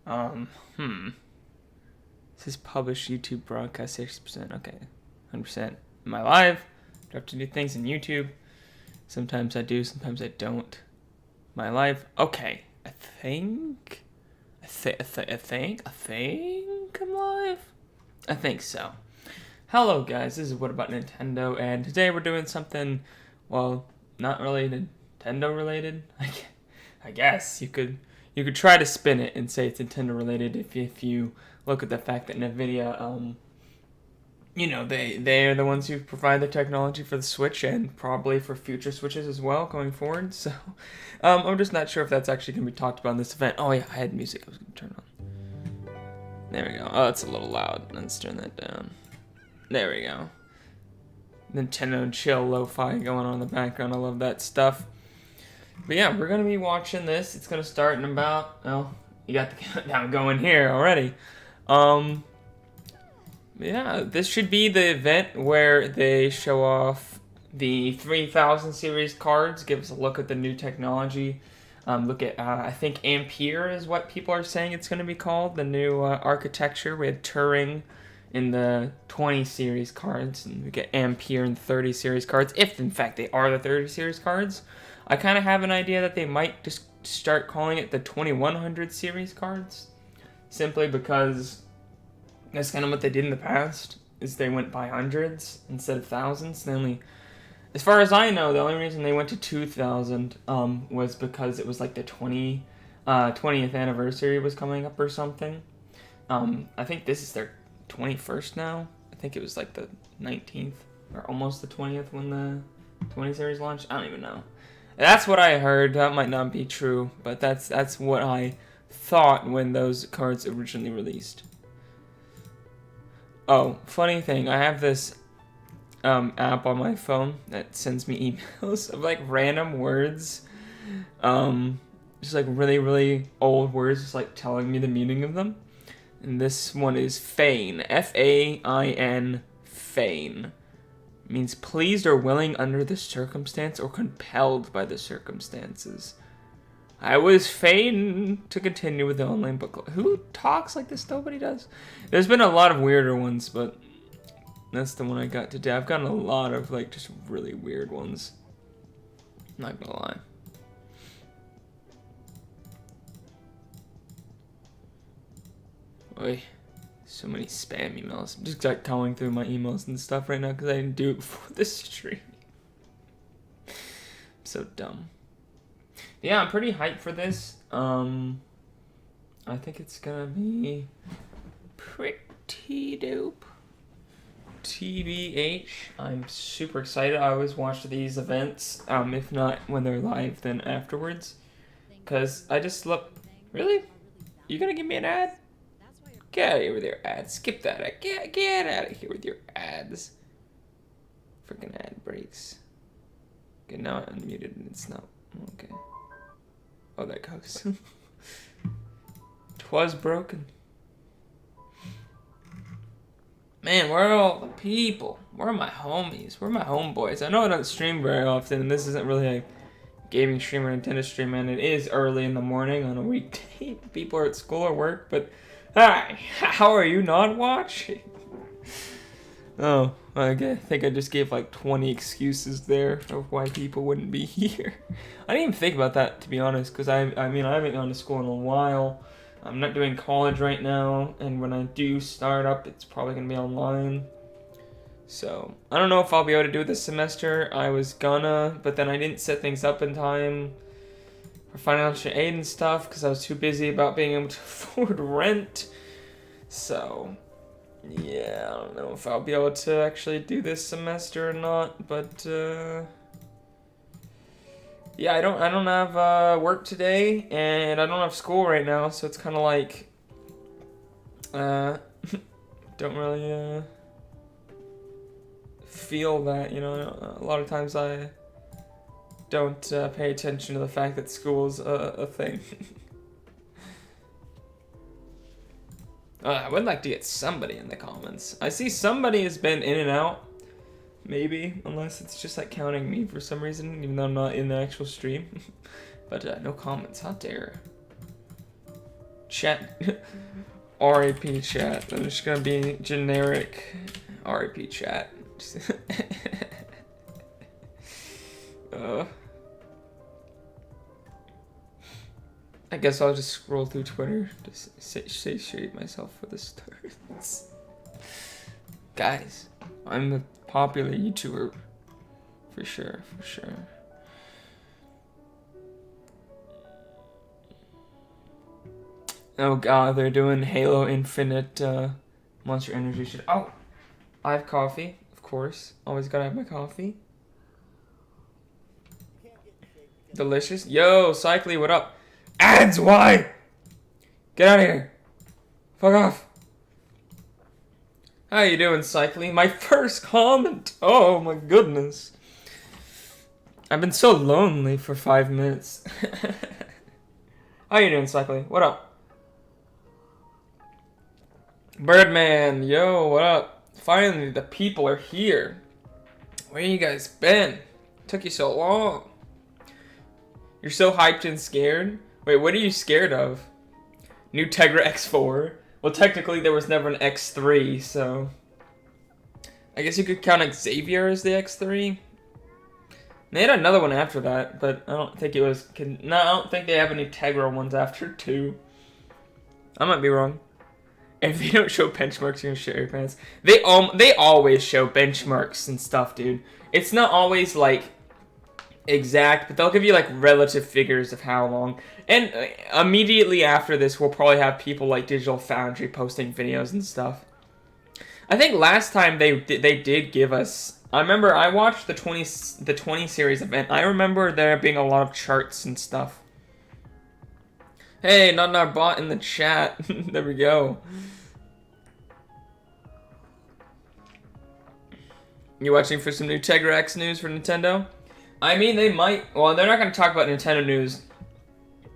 Um, hmm. This is published YouTube broadcast 60%. Okay. 100%. Am I live? Do I have to do things in YouTube? Sometimes I do, sometimes I don't. Am I live? Okay. I think I'm live. I think so. Hello guys, this is What About Nintendo, and today we're doing something, well, not really Nintendo related. I guess you could try to spin it and say it's Nintendo related if you look at the fact that Nvidia, they are the ones who provide the technology for the Switch and probably for future Switches as well going forward. So, I'm just not sure if that's actually going to be talked about in this event. Oh yeah, I had music I was going to turn on. There we go. Oh, it's a little loud. Let's turn that down. There we go. Nintendo chill lo-fi going on in the background. I love that stuff. But yeah, we're going to be watching this. It's going to start in about, well, you got the countdown going here already. Yeah, this should be the event where they show off the 3000 series cards, give us a look at the new technology. Look at, I think Ampere is what people are saying it's going to be called, the new architecture. We had Turing in the 20 series cards, and we get Ampere in the 30 series cards, if in fact they are the 30 series cards. I kind of have an idea that they might just start calling it the 2100 series cards, simply because that's kind of what they did in the past, is they went by hundreds instead of thousands. They only, as far as I know, the only reason they went to 2000 was because it was like the 20th anniversary was coming up or something. I think this is their 21st now. I think it was like the 19th or almost the 20th when the 20 series launched. I don't even know. That's what I heard. That might not be true, but that's what I thought when those cards originally released. Oh, funny thing, I have this app on my phone that sends me emails of like random words, just like really, really old words, just like telling me the meaning of them. And this one is feign, F-A-I-N, feign. It means pleased or willing under the circumstance or compelled by the circumstances. I was fain to continue with the online book club. Who talks like this? Nobody does. There's been a lot of weirder ones, but that's the one I got today. I've gotten a lot of like just really weird ones. I'm not gonna lie. Oy, so many spam emails. I'm just like going through my emails and stuff right now because I didn't do it before this stream. I'm so dumb. Yeah, I'm pretty hyped for this. I think it's gonna be pretty dope. TBH, I'm super excited. I always watch these events, if not when they're live, then afterwards. Because I just look, really? You gonna give me an ad? Get out of here with your ads. Skip that ad. Get out of here with your ads. Freaking ad breaks. Okay, now I unmuted and it's not, okay. Oh, that goes. 'Twas broken. Man, where are all the people? Where are my homies? Where are my homeboys? I know I don't stream very often, and this isn't really a gaming stream or Nintendo stream, and it is early in the morning on a weekday. People are at school or work, but hi, how are you not watching? Oh, I think I just gave like 20 excuses there of why people wouldn't be here. I didn't even think about that, to be honest, because I mean, I haven't gone to school in a while. I'm not doing college right now, and when I do start up, it's probably going to be online. So, I don't know if I'll be able to do it this semester. I was gonna, but then I didn't set things up in time for financial aid and stuff, because I was too busy about being able to afford rent. So, yeah, I don't know if I'll be able to actually do this semester or not, but yeah, I don't have work today, and I don't have school right now, so it's kind of like don't really feel that, you know. A lot of times I don't pay attention to the fact that school's a thing. I would like to get somebody in the comments. I see somebody has been in and out. Maybe, unless it's just like counting me for some reason, even though I'm not in the actual stream. But no comments, how dare. chat. RAP chat. I'm just gonna be generic RAP chat. I guess I'll just scroll through Twitter to satiate myself for the stars. Guys, I'm a popular YouTuber. For sure, for sure. Oh god, they're doing Halo Infinite Monster Energy shit. Oh! I have coffee, of course. Always gotta have my coffee. Delicious. Yo, Cycly, what up? Ads, why? Get out of here. Fuck off. How you doing, Cycly? My first comment. Oh my goodness. I've been so lonely for 5 minutes. How you doing, Cycly? What up? Birdman, yo, what up? Finally, the people are here. Where you guys been? Took you so long. You're so hyped and scared? Wait, what are you scared of? New Tegra X4? Well, technically there was never an X3, so... I guess you could count Xavier as the X3? They had another one after that, but I don't think it was... No, I don't think they have any Tegra ones after 2. I might be wrong. If they don't show benchmarks, you're gonna shit your pants. They always show benchmarks and stuff, dude. It's not always, like, exact, but they'll give you, like, relative figures of how long. And immediately after this, we'll probably have people like Digital Foundry posting videos and stuff. I think last time they did give us... I remember I watched the 20 series event. I remember there being a lot of charts and stuff. Hey, not our bot in the chat. There we go. You watching for some new Tegra X news for Nintendo? I mean, they might... Well, they're not going to talk about Nintendo news,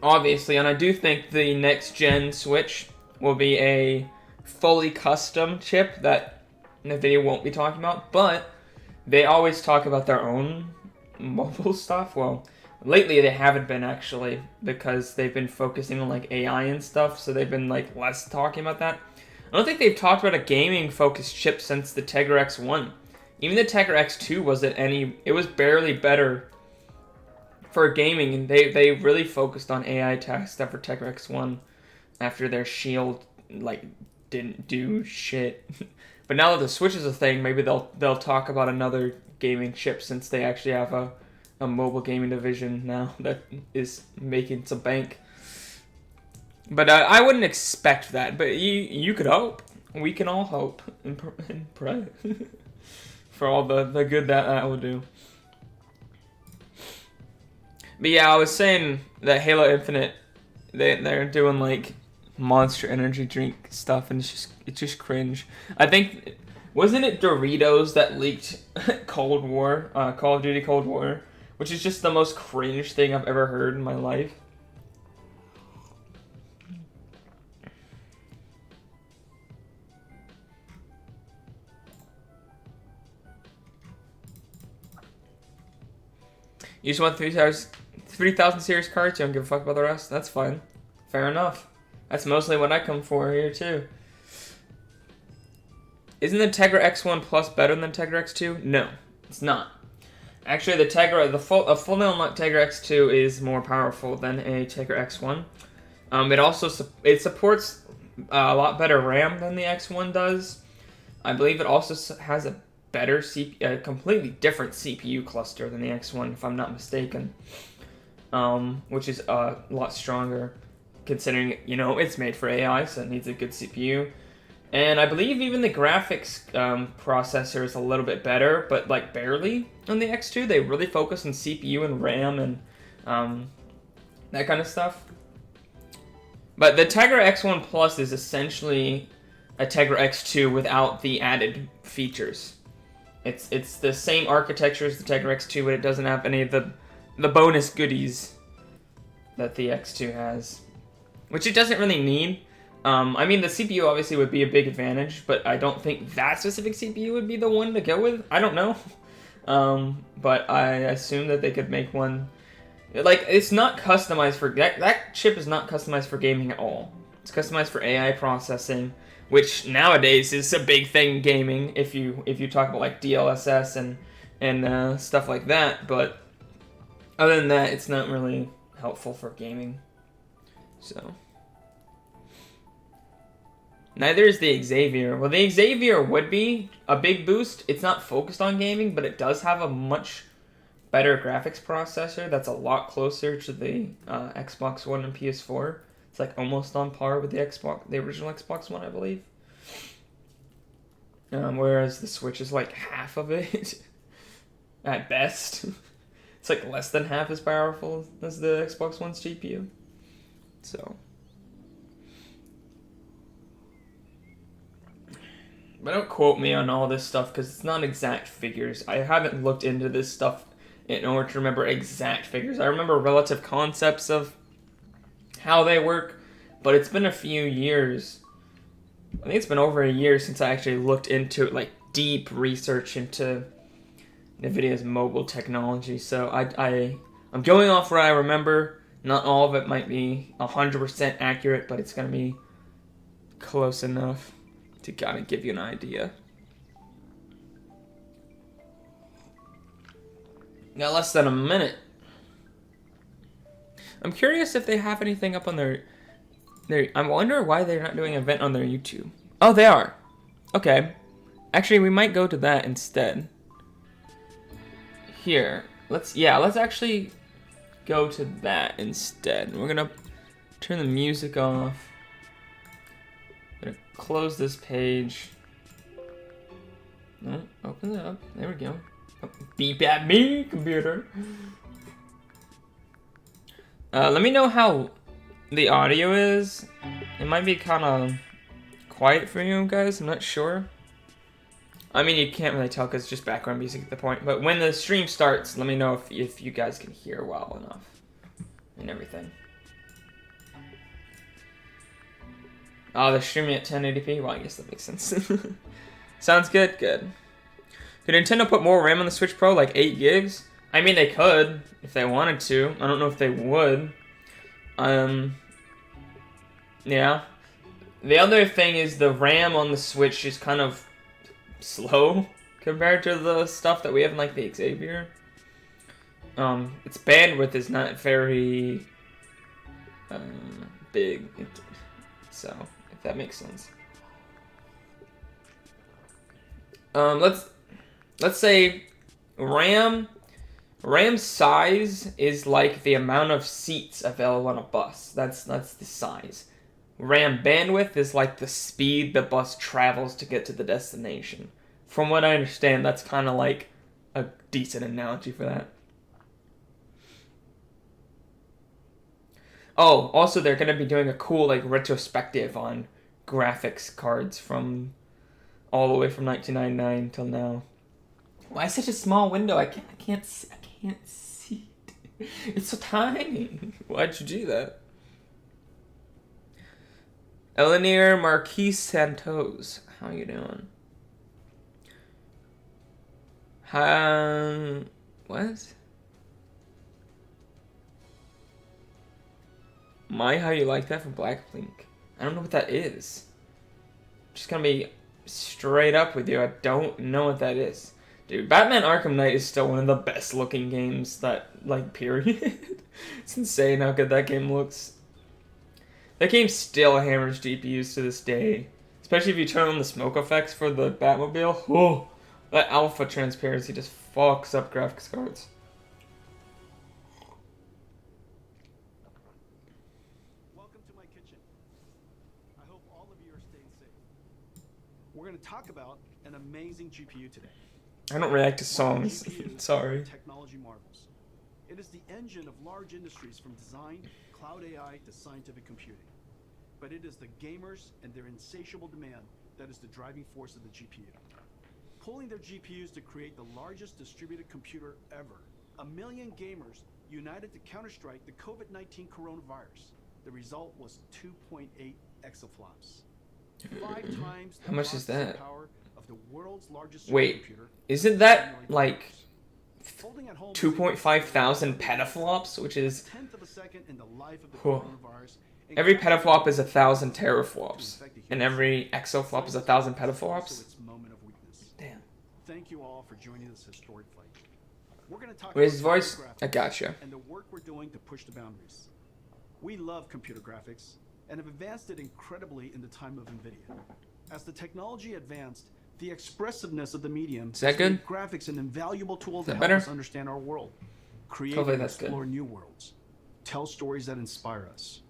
obviously, and I do think the next-gen Switch will be a fully custom chip that Nvidia won't be talking about, but they always talk about their own mobile stuff. Well, lately they haven't been, actually, because they've been focusing on, like, AI and stuff, so they've been, like, less talking about that. I don't think they've talked about a gaming-focused chip since the Tegra X1. Even the Tegra X2 wasn't any... It was barely better for gaming, and they really focused on AI tech stuff for Tegra X1 after their Shield, like, didn't do shit. But now that the Switch is a thing, maybe they'll talk about another gaming chip, since they actually have a mobile gaming division now that is making some bank. But I wouldn't expect that, but you could hope. We can all hope and pray. For all the good that will do. But yeah, I was saying that Halo Infinite, they're doing like Monster Energy drink stuff, and it's just cringe. I think, wasn't it Doritos that leaked Cold War, Call of Duty Cold War, which is just the most cringe thing I've ever heard in my life. You just want 3,000 series cards, you don't give a fuck about the rest? That's fine. Fair enough. That's mostly what I come for here, too. Isn't the Tegra X1 Plus better than the Tegra X2? No, it's not. Actually, a fully unlocked Tegra X2 is more powerful than a Tegra X1. It supports a lot better RAM than the X1 does. I believe it also has a completely different CPU cluster than the X1, if I'm not mistaken, which is a lot stronger, considering, you know, it's made for AI, so it needs a good CPU. And I believe even the graphics processor is a little bit better, but like barely on the X2. They really focus on CPU and RAM and that kind of stuff. But the Tegra X1 Plus is essentially a Tegra X2 without the added features. It's the same architecture as the Tegra X2, but it doesn't have any of the bonus goodies that the X2 has, which it doesn't really need. I mean, the CPU obviously would be a big advantage, but I don't think that specific CPU would be the one to go with. I don't know. But I assume that they could make one. Like, it's not customized for... That chip is not customized for gaming at all. It's customized for AI processing, which nowadays is a big thing in gaming. If you talk about like DLSS and stuff like that, but other than that, it's not really helpful for gaming. So neither is the Xavier. Well, the Xavier would be a big boost. It's not focused on gaming, but it does have a much better graphics processor that's a lot closer to the Xbox One and PS4. It's like almost on par with the original Xbox One, I believe. Whereas the Switch is like half of it at best. It's like less than half as powerful as the Xbox One's GPU. So, but don't quote me on all this stuff because it's not exact figures. I haven't looked into this stuff in order to remember exact figures. I remember relative concepts of how they work, but it's been a few years. I think it's been over a year since I actually looked into it, like deep research into Nvidia's mobile technology. So I'm going off what I remember. Not all of it might be 100% accurate, but it's gonna be close enough to kind of give you an idea. Got less than a minute. I'm curious if they have anything up on their I wonder why they're not doing an event on their YouTube. Oh, they are. Okay. Actually, we might go to that instead. Here. Let's actually go to that instead. We're gonna turn the music off. I'm gonna close this page. No, open it up. There we go. Oh, beep at me, computer. Let me know how the audio is. It might be kind of quiet for you guys. I'm not sure. I mean, you can't really tell because it's just background music at the point. But when the stream starts, let me know if you guys can hear well enough and everything. Oh, they're streaming at 1080p? Well, I guess that makes sense. Sounds good? Good. Could Nintendo put more RAM on the Switch Pro, like 8 gigs? I mean, they could, if they wanted to. I don't know if they would. Yeah. The other thing is the RAM on the Switch is kind of slow compared to the stuff that we have in, like, the Xavier. Its bandwidth is not very big. So, if that makes sense. Let's say RAM size is like the amount of seats available on a bus. That's the size. RAM bandwidth is like the speed the bus travels to get to the destination. From what I understand, that's kind of like a decent analogy for that. Oh, also they're going to be doing a cool like retrospective on graphics cards from all the way from 1999 till now. Why such a small window? I can't see it. It's so tiny. Why'd you do that? Elinir Marquis Santos. How you doing? What? How you like that from Blacklink? I don't know what that is. Just gonna be straight up with you. I don't know what that is. Dude, Batman Arkham Knight is still one of the best looking games that, like, period. It's insane how good that game looks. That game still hammers GPUs to this day. Especially if you turn on the smoke effects for the Batmobile. Oh, that alpha transparency just fucks up graphics cards. Welcome to my kitchen. I hope all of you are staying safe. We're going to talk about an amazing GPU today. I don't react to songs. Sorry. Technology marvels. It is the engine of large industries from design, cloud AI to scientific computing. But it is the gamers and their insatiable demand that is the driving force of the GPU. Pulling their GPUs to create the largest distributed computer ever. 1 million gamers united to counterstrike the COVID-19 coronavirus. The result was 2.8 exaflops. 5 times the How much is that? power of the world's largest Wait, supercomputer. isn't that like 2.5 thousand petaflops, which is 1/10 of a second in the life of the Whoa. coronavirus, Every petaflop is 1,000 teraflops, and every exaflop is 1,000 petaflops. Damn. Thank you all for joining this historic fight. We're going to talk Where's his about voice? computer I graphics gotcha. and the work we're doing to push the boundaries. We love computer graphics and have advanced it incredibly in the time of Nvidia. As the technology advanced, the expressiveness of the medium Is that good? made graphics an invaluable tool to help better? us understand our world, create Hopefully and that's good. explore new worlds, tell stories that inspire us.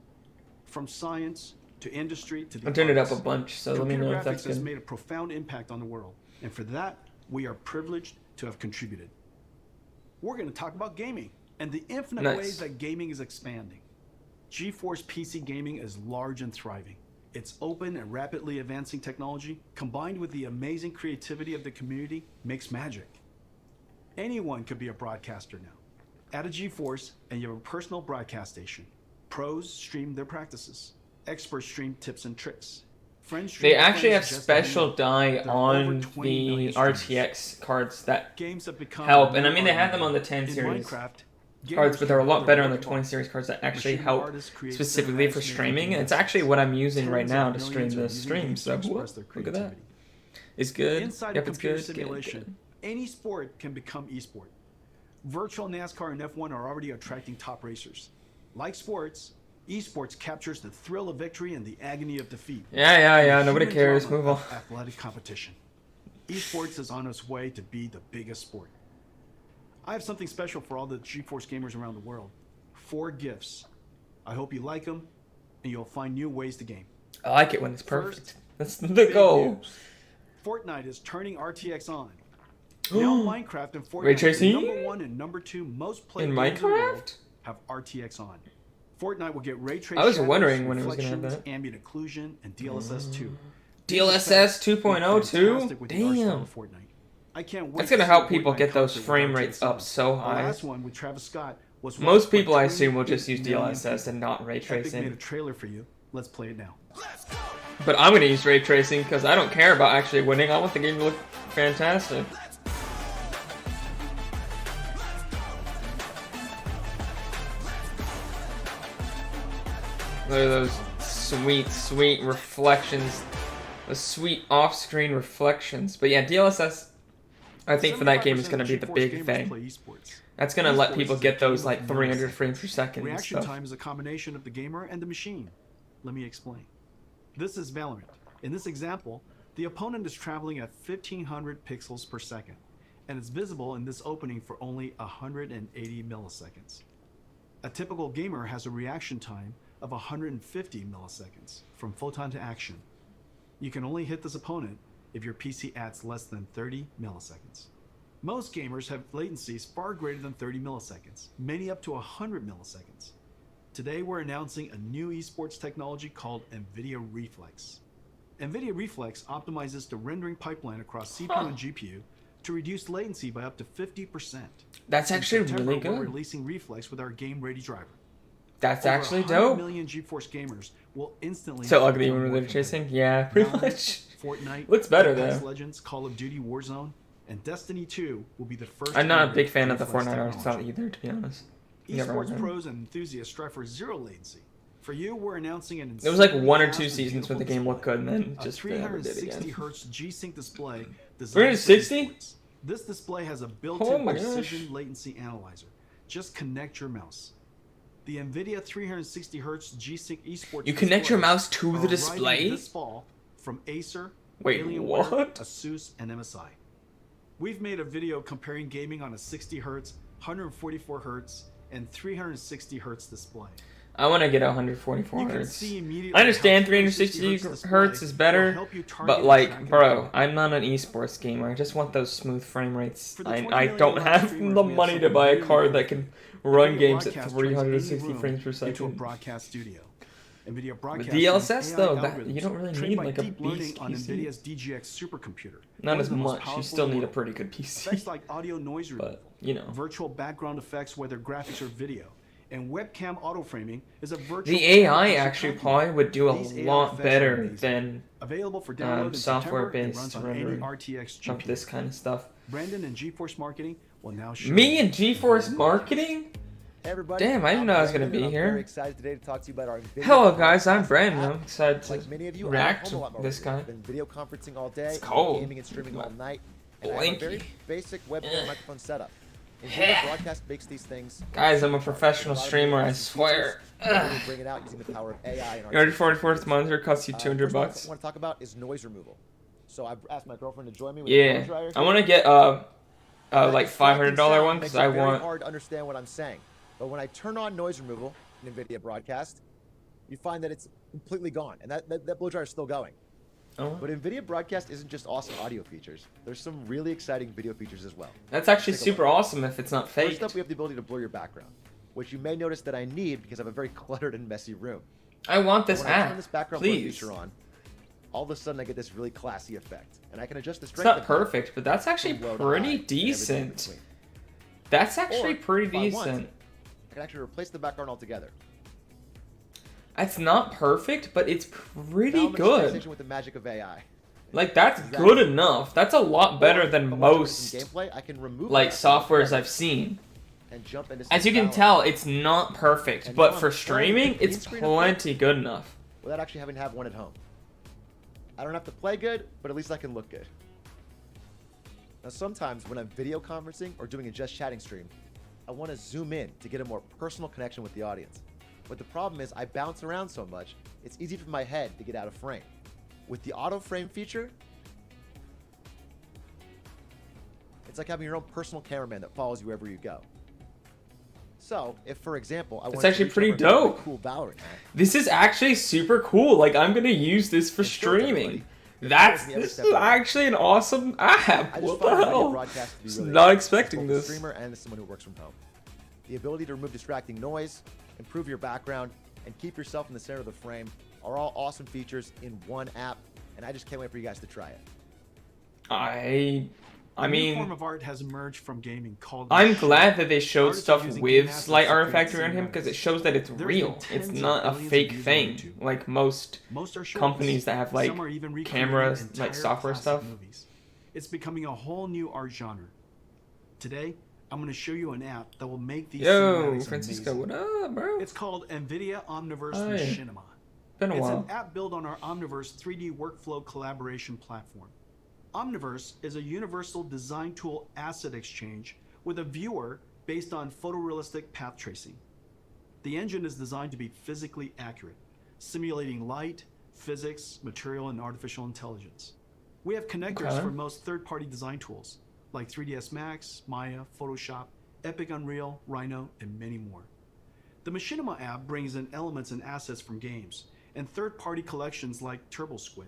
From science to industry to the I'll turn it up a arts, bunch, so let me computer know if that's graphics has good. made a profound impact on the world, and for that, we are privileged to have contributed. We're going to talk about gaming and the infinite Nice. ways that gaming is expanding. GeForce PC gaming is large and thriving. Its open and rapidly advancing technology, combined with the amazing creativity of the community, makes magic. Anyone could be a broadcaster now. Add a GeForce and you have a personal broadcast station. Pros stream their practices. Experts stream tips and tricks. Friends stream They their actually have plays just special like dye There are over on 20 the million streamers. RTX cards that Games have become help, a and I new mean they art had them on the medium. 10 In series Minecraft, cards, gamers but they're a can lot build better their on the work of 20 art. series cards that actually Machine help artists create specifically for cinematics made streaming, and from it's actually what I'm using right Tens of now to millions stream are the using stream. games So to whoop, express their look at that. creativity. It's good. Inside Yep, of it's computer good. simulation, Good. any sport can become esport. Virtual NASCAR and F1 are already attracting top racers. Like sports, esports captures the thrill of victory and the agony of defeat. Yeah. The Nobody human cares. drama Move on. of athletic competition. Esports is on its way to be the biggest sport. I have something special for all the GeForce gamers around the world. 4 gifts. I hope you like them, and you'll find new ways to game. I like it when it's perfect. First, That's the Big goal. news. Fortnite is turning RTX on. Now Minecraft and Ray Fortnite, tracing? the number 1 and number 2 most played In games in the world, Minecraft? have RTX on. Fortnite will get ray tracing. I was wondering when it was gonna have that. Ambient occlusion, and DLSS 2. DLSS 2.0 too? Damn. I can't wait. That's gonna to help see people Fortnite get those concert with frame RTX rates on. up so The high. last one with Travis Scott was Most watched by people I assume will just use 28 million DLSS people. and not ray Epic made a tracing. trailer for you. Let's play it now. But I'm gonna use ray tracing because I don't care about actually winning. I want the game to look fantastic. Look at those sweet reflections. The sweet off-screen reflections. But yeah, DLSS, I think for that game is going to be the big thing. That's going to let people get those like 300 frames per second and Reaction stuff. time is a combination of the gamer and the machine. Let me explain. This is Valorant. In this example, the opponent is traveling at 1500 pixels per second, and it's visible in this opening for only 180 milliseconds. A typical gamer has a reaction time of 150 milliseconds from photon to action. You can only hit this opponent if your PC adds less than 30 milliseconds. Most gamers have latencies far greater than 30 milliseconds, many up to 100 milliseconds. Today we're announcing a new esports technology called Nvidia Reflex. Nvidia Reflex optimizes the rendering pipeline across CPU and GPU to reduce latency by up to 50%. That's actually In September, really good. We're releasing Reflex with our game-ready driver. That's Over actually 100 dope. million GeForce gamers will instantly So ugly become when more we're competitive. chasing? Yeah, pretty Valorant, much. Fortnite, Looks better Apex though. Legends, Call of Duty Warzone, and Destiny 2 will be the first. I'm not a to big fan of the reflex Fortnite art style technology. either, to be honest. Never Esports mind. pros and enthusiasts strive for zero latency. For you, we're announcing an. There was like insanely 1 or fast 2 and seasons where the beautiful game looked good and then display. just A never did 360 again. hertz G-Sync display. designed for 360? esports. This display has a Oh built-in my gosh. precision latency analyzer. Just connect your mouse. The Nvidia 360 hertz G-Sync esports. You connect your displays mouse to are the arriving display? this fall from Acer, Wait, Alienware, what? Asus, and MSI. We've made a video comparing gaming on a 60 hertz, 144 hertz, and 360 hertz display. I want to get 144 You can hertz. see immediately I understand how 360 display hertz is will better, help you target but and like, track bro, your I'm not an esports gamer. I just want those smooth frame rates. For the I 20 I million don't live have streamers, the we have money to something buy a really card cool. that can run NVIDIA games at Broadcast turns any 360 room frames per into a second. broadcast studio. Nvidia With Broadcast DLSS AI though, algorithms you don't really trained need by like a deep learning beast on PC. Nvidia's DGX supercomputer. Not one as of the most much. You powerful still in the need a world. pretty good Effects PC. like audio noise removal, But you know, virtual background effects, whether graphics or video, and webcam auto framing is a virtual. the camera AI that you actually copy. probably would do a These AI lot effects are better amazing. than Available for download in September and software-based runs on any rendering RTX of GPU. this kind of stuff. Brandon and GeForce Marketing will now show Me you and GeForce Marketing? Hey everybody. Damn, I didn't know I was gonna Brandon, be I'm here. very excited today to talk to you about our Nvidia Hello guys, I'm Reflex Brandon. app. I'm excited to Like many of you, react I'm home a lot to more this lately. guy. I've been video conferencing all day, It's cold. gaming and streaming all night, and I have a very Blanky. basic webcam microphone setup. Nvidia Yeah. Broadcast makes these things. Guys, I'm a professional streamer, I swear. We'll bring it out using the power of AI and Your 44th monitor costs you 200 first one bucks. I want to talk about is noise removal. So I've asked my girlfriend to join me with a Yeah, blow dryer I here. want to get like $500 one Makes because it I very want. hard to understand what I'm saying. But when I turn on noise removal in Nvidia Broadcast, you find that it's completely gone, and that blow dryer is still going. Oh. But Nvidia Broadcast isn't just awesome audio features. There's some really exciting video features as well. That's actually Take a look. super awesome if it's not First faked. up, we have the ability to blur your background, which you may notice that I need because I have a very cluttered and messy room. I want this When I turn app, this background blur please. feature on, all of a sudden I get this really classy effect, and I can adjust the It's strength. not of it perfect, but that's actually from low to pretty high and everything in decent. between. That's actually Or, pretty if I want, decent. I can actually replace the background altogether. It's not perfect, but it's Now pretty I'm in a space good. station with the magic of AI. Like that's Exactly. good enough. That's a lot better Or, if I than want to do most some gameplay, I can remove like the background softwares altogether I've seen. and jump into As some you can balance tell, it's not perfect, And but now for I'm playing streaming, with it's green screen plenty good enough. without actually having to have one at home. I don't have to play good, but at least I can look good. Now sometimes when I'm video conferencing or doing a just chatting stream, I want to zoom in to get a more personal connection with the audience. But the problem is I bounce around so much, it's easy for my head to get out of frame. With the auto frame feature, it's like having your own personal cameraman that follows you wherever you go. So, if for example, I want actually to reach pretty over and grab a dope. cool ballerina, This is actually super cool. Like I'm gonna use this for And show it to streaming. everybody. It That's follows me every this step is of the way. actually an awesome app. I just What find the video hell? broadcast to be Just really not easy, expecting as both a this. streamer and as someone who works from home. The ability to remove distracting noise, improve your background, and keep yourself in the center of the frame are all awesome features in one app, and I just can't wait for you guys to try it. I A new form mean, of art has emerged from gaming called I'm machinima. glad that they showed Artists are stuff using with game assets slight to create artifact around him cinematics. because it shows that it's There's been real. It's tens of not a billions of fake views on thing YouTube. like most Most are shorts. companies that have like Some are even recreating cameras, entire like software classic stuff. movies. It's becoming a whole new art genre. Today, I'm going to show you an app that will make these Yo, cinematics Francisco, amazing. what up, bro? It's called Nvidia Omniverse Hi. Machinima. Been a It's while. an app built on our Omniverse 3D workflow collaboration platform. Omniverse is a universal design tool asset exchange with a viewer based on photorealistic path tracing. The engine is designed to be physically accurate, simulating light, physics, material, and artificial intelligence. We have connectors Okay. for most third-party design tools like 3ds Max, Maya, Photoshop, Epic Unreal, Rhino, and many more. The Machinima app brings in elements and assets from games and third-party collections like TurboSquid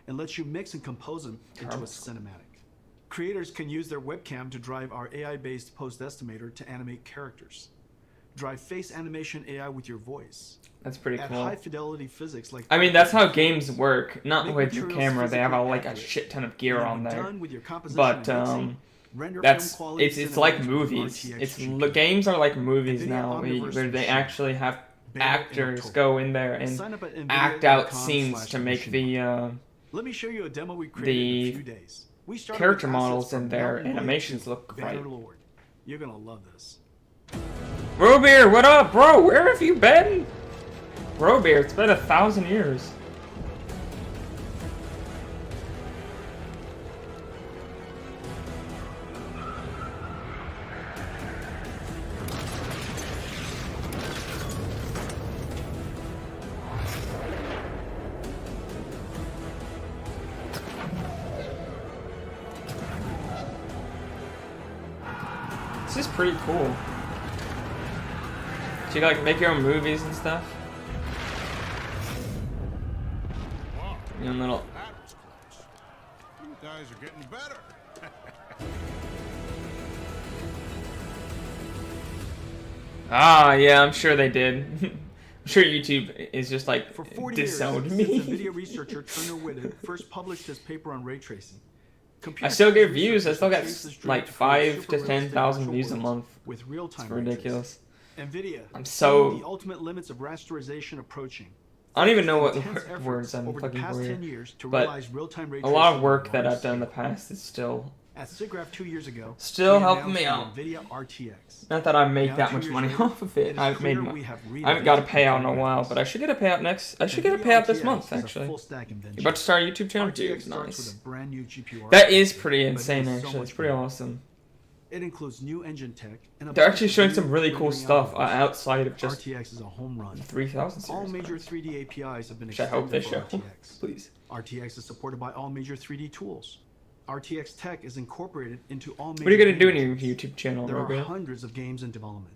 and lets you mix and compose them into a cinematic. Creators can use their webcam to drive our AI-based post estimator to animate characters. Drive face animation AI with your voice. That's pretty Add cool. high-fidelity physics like I mean, that's how games work. Not Make with your materials camera. They have physically like a accurate. shit ton of gear And on when there. done with your composition But and mixing, render that's film quality it's like cinematics with movies. RTX It's GPU. games are like movies Nvidia now, Omniverse where they Machine. actually have Beta in actors October. go in there and Sign up at act out nvidia.com/machinima. scenes to make the Let me show you a demo we created in the a few days. We started character with assets models from and their Mountain Blade animations 2, look Banner right. Lord. You're gonna love this. Brobeer, what up, bro? Where have you been? Brobeer, it's been 1,000 years. This is pretty cool. So you like make your own movies and stuff? Your own little. That was close. You guys are getting better. Ah, yeah, I'm sure they did. I'm sure YouTube is just like For 40 disowned years, me. since Nvidia researcher Turner Whitted first published his paper on ray tracing. I still get computer views. I still got researchers trace this like drift 5 super to realistic 10,000 virtual views a worlds month. with real-time It's ray tracing. ridiculous. Nvidia, I'm so- seeing the ultimate limits of rasterization approaching. I don't even know what Intense words efforts I'm over the fucking past for 10 here. years to But realize real-time ray a lot of tracing work on that large I've done in the scale. past is still At SIGGRAPH 2 years ago, Still we helping me announced out. the Nvidia RTX. Not that I make Now, that 2 much years money later, off of it. it is I've made clear my, we have I haven't got a reinvented payout in a computer while, graphics. but I should get a payout next. I should get a Nvidia payout this RTX month, is a actually. full-stack invention. You're about to start a YouTube channel? RTX Dude, starts with nice. a brand new GPU That is architecture, pretty but it insane, is so actually. much It's pretty more. awesome. It includes new engine tech and a They're bunch actually of showing new some really cool rendering stuff algorithms. outside of just RTX is a home run. 3000 series. All major cards. 3D APIs have been Which I hope they extended show. for RTX. Please. RTX is supported by all major 3D tools. RTX tech is incorporated into all major What are you gonna do in game your engines. YouTube channel, There are Rogan? hundreds of games in development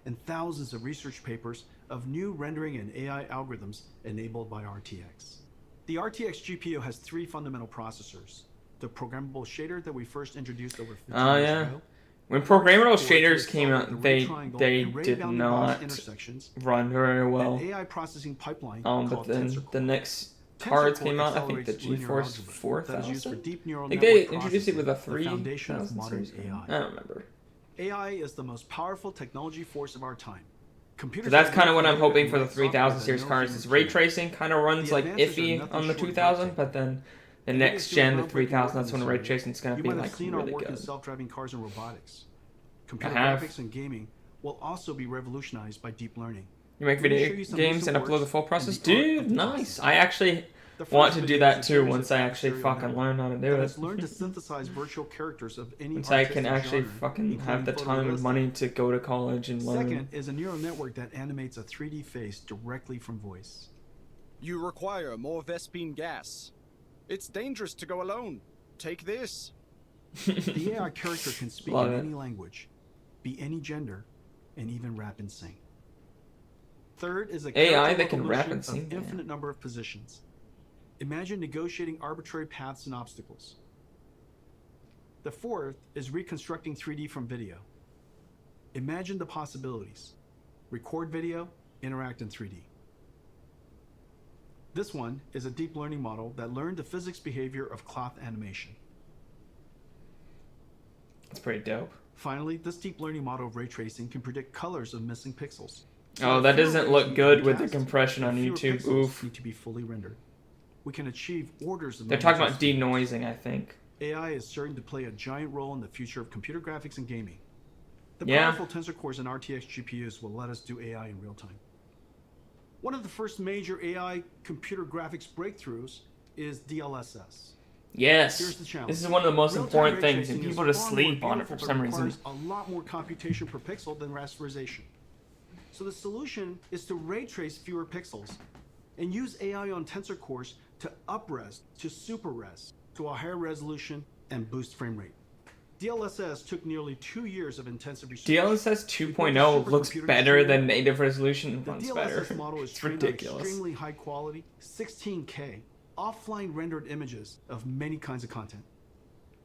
and thousands of research papers of new rendering and AI algorithms enabled by RTX. The RTX GPU has 3 fundamental processors. The programmable shader that we first introduced over 15 Oh, years yeah. ago. When programmable For it to shaders came accelerate the out, ray they triangle and ray did bounding box not intersections, run very well. an AI processing pipeline But called then TensorCore. the next cards TensorCore came out. I think the accelerates linear Geforce algebra that is used for 4000. deep neural I think network they introduced it with a processing, the foundation of 3000 modern series. AI. I don't remember. AI is the most powerful technology force of our time. So that's kind of what I'm hoping for the 3000 series cards. Is ray tracing kind of runs The like advances are iffy nothing on the short of 2000, breathtaking. but then the NVIDIA's next doing gen, the groundbreaking 3000, work in that's when this ray area. tracing is going to You be might have like seen our really work in good. self-driving cars and robotics. Computer have. graphics and gaming will also be revolutionized by deep learning. You make Let me show video you some games and recent upload the works full in process? the art of Dude, the nice. processing. I actually The first want to do video that is a too series once of I actually adversarial fucking network learn how to do that it. has learned to synthesize virtual characters of any Once I can artistic actually genre, fucking have the including time and photorealistic. money to go to college and learn. Second is a neural network that animates a 3D face directly from voice. You require more Vespine gas. It's dangerous to go alone. Take this. The AI character can speak Love in it. any language, be any gender, and even rap and sing. Third is a AI character that can rap revolution and sing, of yeah. infinite number of positions. Imagine negotiating arbitrary paths and obstacles. The fourth is reconstructing 3D from video. Imagine the possibilities. Record video, interact in 3D. This one is a deep learning model that learned the physics behavior of cloth animation. It's pretty dope. Finally, this deep learning model of ray tracing can predict colors of missing pixels. Oh, that doesn't look good with the compression on YouTube. Oof. Need to be fully rendered. We can achieve orders of They're talking about magnitude. denoising, I think. AI is starting to play a giant role in the future of computer graphics and gaming. The Yeah. powerful Tensor Cores and RTX GPUs will let us do AI in real time. One of the first major AI computer graphics breakthroughs is DLSS. Yes. Here's the challenge. This is one of the most Real-time important ray things, and tracing is people just far more sleep on it for beautiful, some but reason. requires a lot more computation per pixel than rasterization. So the solution is to ray trace fewer pixels and use AI on Tensor Cores to up-res to super-res to a higher resolution and boost frame rate. DLSS took nearly 2 years of intensive research. DLSS 2.0 looks better than native resolution and The runs better. DLSS model is It's trained on ridiculous. extremely high quality 16K offline rendered images of many kinds of content.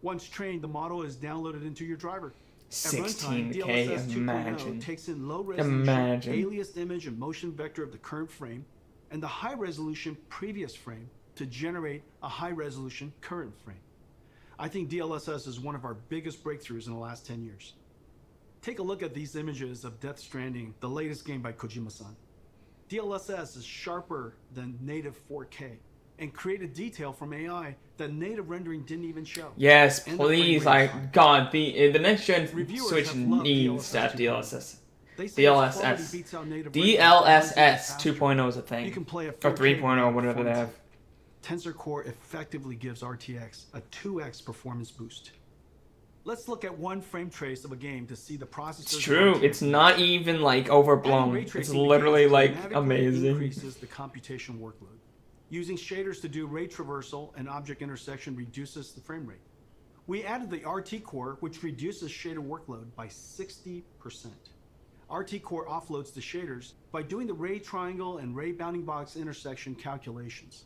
Once trained, the model is downloaded into your driver. At runtime, 16K, DLSS 2.0 imagine. takes in low resolution Imagine. aliased image and motion vector of the current frame and the high resolution previous frame to generate a high resolution current frame. I think DLSS is one of our biggest breakthroughs in the last 10 years. Take a look at these images of Death Stranding, the latest game by Kojima-san. DLSS is sharper than native 4K and created detail from AI that native rendering didn't even show. Yes, And the frame please. rate is I high. God, the next gen Reviewers Switch have loved needs to have DLSS 2.0. DLSS. They say its quality DLSS. beats out native rendering DLSS faster. 2.0 is a You thing. can play a Or 4K 3.0, without whatever they have. performance. Tensor Core effectively gives RTX a 2x performance boost. Let's look at one frame trace of a game to see the processors. It's of true. RTX. It's not even like Adding overblown. ray It's tracing literally begins to like dramatically amazing. Increases the computation workload. Using shaders to do ray traversal and object intersection reduces the frame rate. We added the RT core, which reduces shader workload by 60%. RT core offloads the shaders by doing the ray triangle and ray bounding box intersection calculations.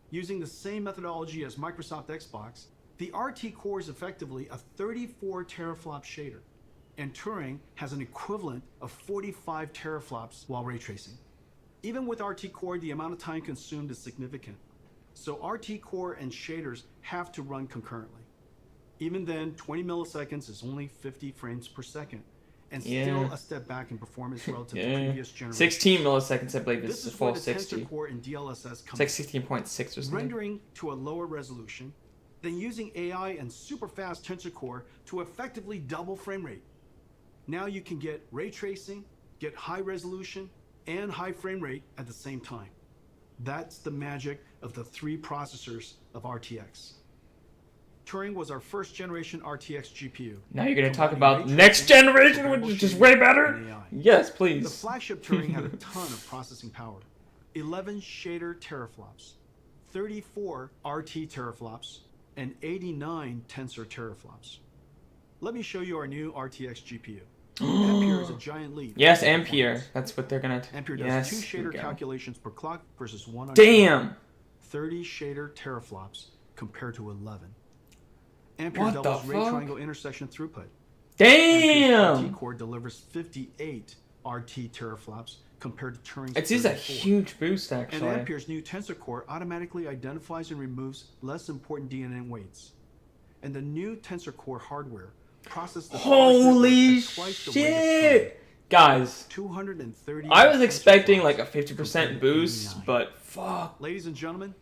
Using the same methodology as Microsoft Xbox, the RT core is effectively a 34 teraflop shader, and Turing has an equivalent of 45 teraflops while ray tracing. Even with RT core, the amount of time consumed is significant. So RT core and shaders have to run concurrently. Even then, 20 milliseconds is only 50 frames per second, and still Yeah. a step back in performance relative to Yeah. previous generations. 16 milliseconds, I believe, This is the is where full the 60. Tensor Core and DLSS It's come like in. 16.6 or something. Rendering to a lower resolution, then using AI and super fast tensor core to effectively double frame rate. Now you can get ray tracing, get high resolution, and high frame rate at the same time. That's the magic of the 3 processors of RTX. Turing was our first generation RTX GPU. Now you're gonna talk combining about ray next tracing, generation, programmable which is just shading, way better. and AI. Yes, The please. flagship Turing had a ton of processing power. 11 shader teraflops, 34 RT teraflops, and 89 tensor teraflops. Let me show you our new RTX GPU. Ampere is a giant leap. Yes, in Ampere. performance. That's what they're gonna. Ampere does Yes. 2 here we shader go. calculations per clock versus 1 on Damn. 30 shader teraflops compared to 11. Ampere What the doubles ray fuck? triangle intersection throughput. Ampere's Damn. RT core delivers 58 RT teraflops compared to Turing's It is a 34. huge boost, And actually. Ampere's new tensor core automatically identifies and removes less important DNA weights. And the new tensor core hardware processes the Holy at twice the rate of shit, guys! Turing. 230. I was tensor expecting flops like a 50% compared to boost, 89. but fuck. Ladies and gentlemen,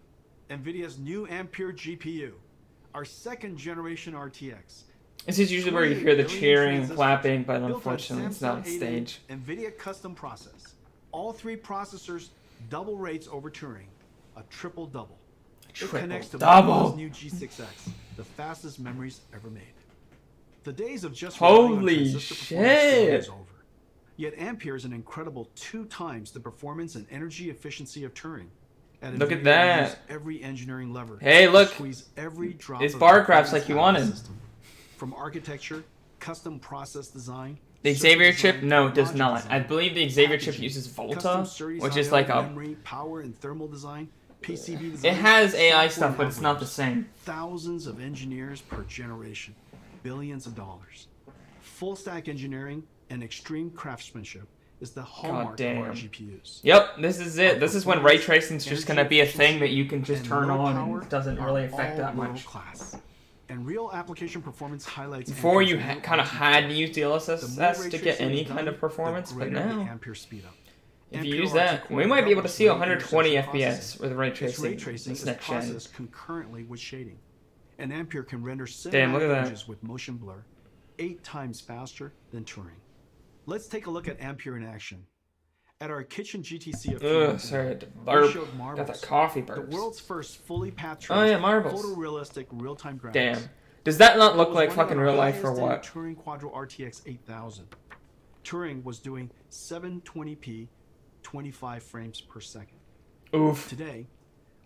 Nvidia's new Ampere GPU, our 2nd generation RTX. This is usually where you hear the 28 cheering and transistors clapping, but built on unfortunately it's not on Samsung 8 stage. Nvidia custom process. All 3 processors double rates over Turing, a triple double. It connects to Triple-double. Nvidia's new G6X, the fastest memories ever made. The days of just relying on Holy transistor performance shit. is over. Yet Ampere is an incredible 2 times the performance and energy efficiency of Turing. Look at Nvidia, that. we use every engineering lever. Hey, to look. Squeeze every drop It's of bar performance graphs like you out of the wanted. system. From architecture, custom process design. The circuit Xavier design, chip? No, it does logic not. design, I believe the Xavier chip packaging, uses custom Volta, SerDes which is I/O, like a... memory, power, and thermal design, PCB design. It has AI software stuff, but it's not the algorithms. same. Thousands of engineers per generation, billions of dollars. Full stack engineering and extreme craftsmanship is the hallmark of our damn. GPUs. Yep, this is it. Our This is when ray performance, tracing's just energy gonna be a thing that you can efficiency, just and turn low on power and it doesn't are really affect all that much. world-class. And real application performance highlights Before Ampere's you new kind of RT had to core. use The more DLSS ray to get tracing any is kind done, of performance, the but greater the now, Ampere speed up. if you Ampere use RT that, core we might be able to doubles see rate 120 intersection FPS processing. with ray Its ray tracing tracing this is next gen. processed concurrently with shading. And Ampere can render Damn, look cinematic at that. images with motion blur 8 times faster than Turing. Let's take a look at Ampere in action. At our kitchen GTC a few Ugh, months sorry, ago, the we burp. showed Got marbles, the coffee the burps. world's first fully path Oh, yeah, traced, marbles. photorealistic real-time graphics. Damn. Does that not It look was like running fucking on our real life or highest end what? Turing Quadro RTX 8000. Turing was doing 720p, 25 frames per second. Oof. Today,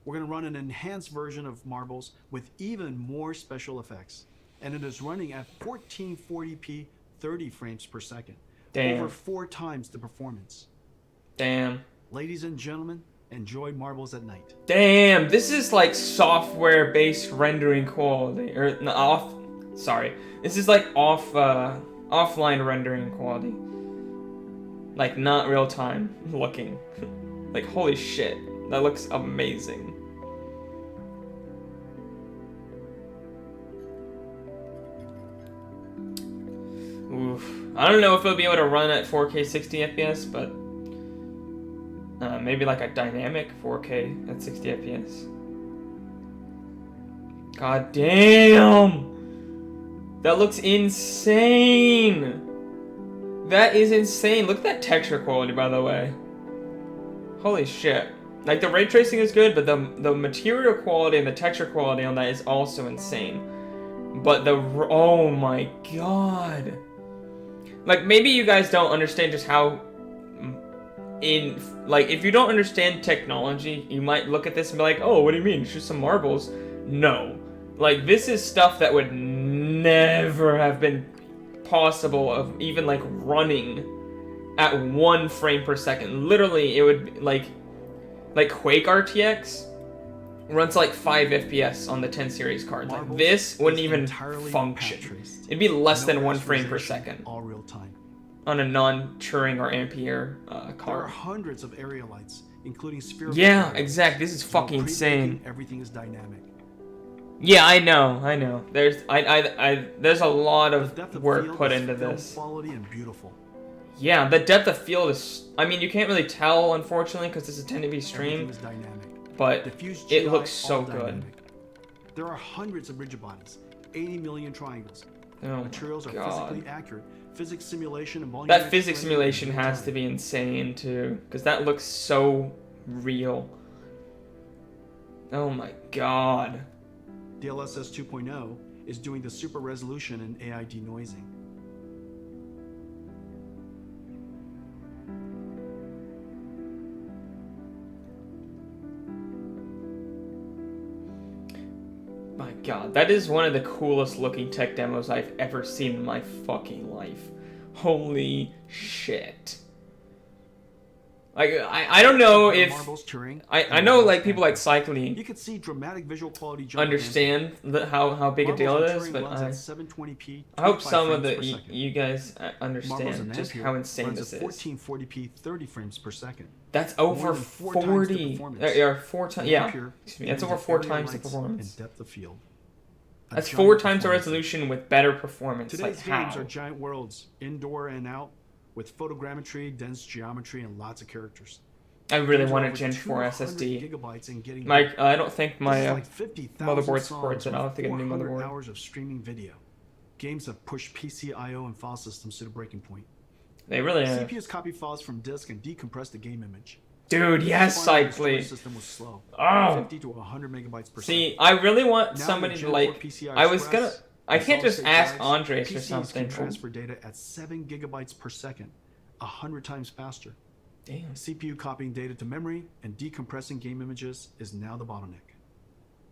we're going to run an enhanced version of Marbles with even more special effects. And it is running at 1440p, 30 frames per second. Damn. Over 4 times the performance. Damn. Ladies and gentlemen, enjoy Marbles at night. Damn, this is like software-based rendering quality, or no, off. Sorry, this is like offline rendering quality, like not real time looking. Like holy shit, that looks amazing. Oof. I don't know if it'll be able to run at 4K 60 FPS, but maybe like a dynamic 4K at 60 FPS. God damn! That looks insane! That is insane. Look at that texture quality, by the way. Holy shit. Like, the ray tracing is good, but the material quality and the texture quality on that is also insane. But oh my god. Like, maybe you guys don't understand just how like, if you don't understand technology, you might look at this and be like, oh, what do you mean? It's just some marbles. No. Like, this is stuff that would never have been possible of even, like, running at 1 frame per second. Literally, it would, like Quake RTX runs, like, 5 FPS on the 10 series card. Like, Marbles this wouldn't is even entirely function. path-traced. It'd be less No than 1 frame per rasterization, second all real time. on a non-Turing or Ampere There are card. hundreds of area lights, including spherical. Yeah, areas. exactly. This is While fucking pre-baking, insane. Everything is dynamic. Yeah, I know. There's there's a lot The of depth of work field put is into film this. quality and beautiful. Yeah, the depth of field is. I mean, you can't really tell, unfortunately, because this is tend to be Everything streamed, is dynamic. but Diffuse it GI, looks so all good. dynamic. There are hundreds of rigid bodies, 80 million triangles. Oh Materials my are God. physically accurate. Physics simulation and volume. That physics simulation has to be insane too, because that looks so real. Oh my God. DLSS 2.0 is doing the super resolution and AI denoising. My God, that is one of the coolest looking tech demos I've ever seen in my fucking life. Holy shit. Like, I don't know if... Marbles, Turing, I know, like, people like Cycling you could see dramatic visual quality jump understand how big a deal it is, but I hope some of the you guys understand just how insane this is. 1440p 30 frames per second. That's over More than 4 times the 40. performance. Yeah, 4 times. Yeah, Ampere excuse me. That's over gains 4 area times the lights performance. and depth of field. A That's giant 4 times the performance. resolution with better performance. Today's Like games how? are giant worlds, indoor and out, with photogrammetry, dense geometry, and lots of characters. I really Games are want a over Gen 4 200 SSD. gigabytes and getting Mike, I don't think This my is like 50,000 motherboard songs supports it. I'll have to get a new 400 motherboard. hours of streaming video. Games have pushed PC I/O and file systems to the breaking point. They really are. CPUs copy files from disk and decompress the game image. Dude, yes, This file storage Cycly. system was slow. Oh. 50 to 100 megabytes per See, I really want Now somebody with to Gen like. 4 PCI I was Express, gonna. I with can't just solid-state ask drives, Andres or PCs something. can transfer data at 7 gigabytes per second, 100 times faster. Damn. CPU copying data to memory and decompressing game images is now the bottleneck.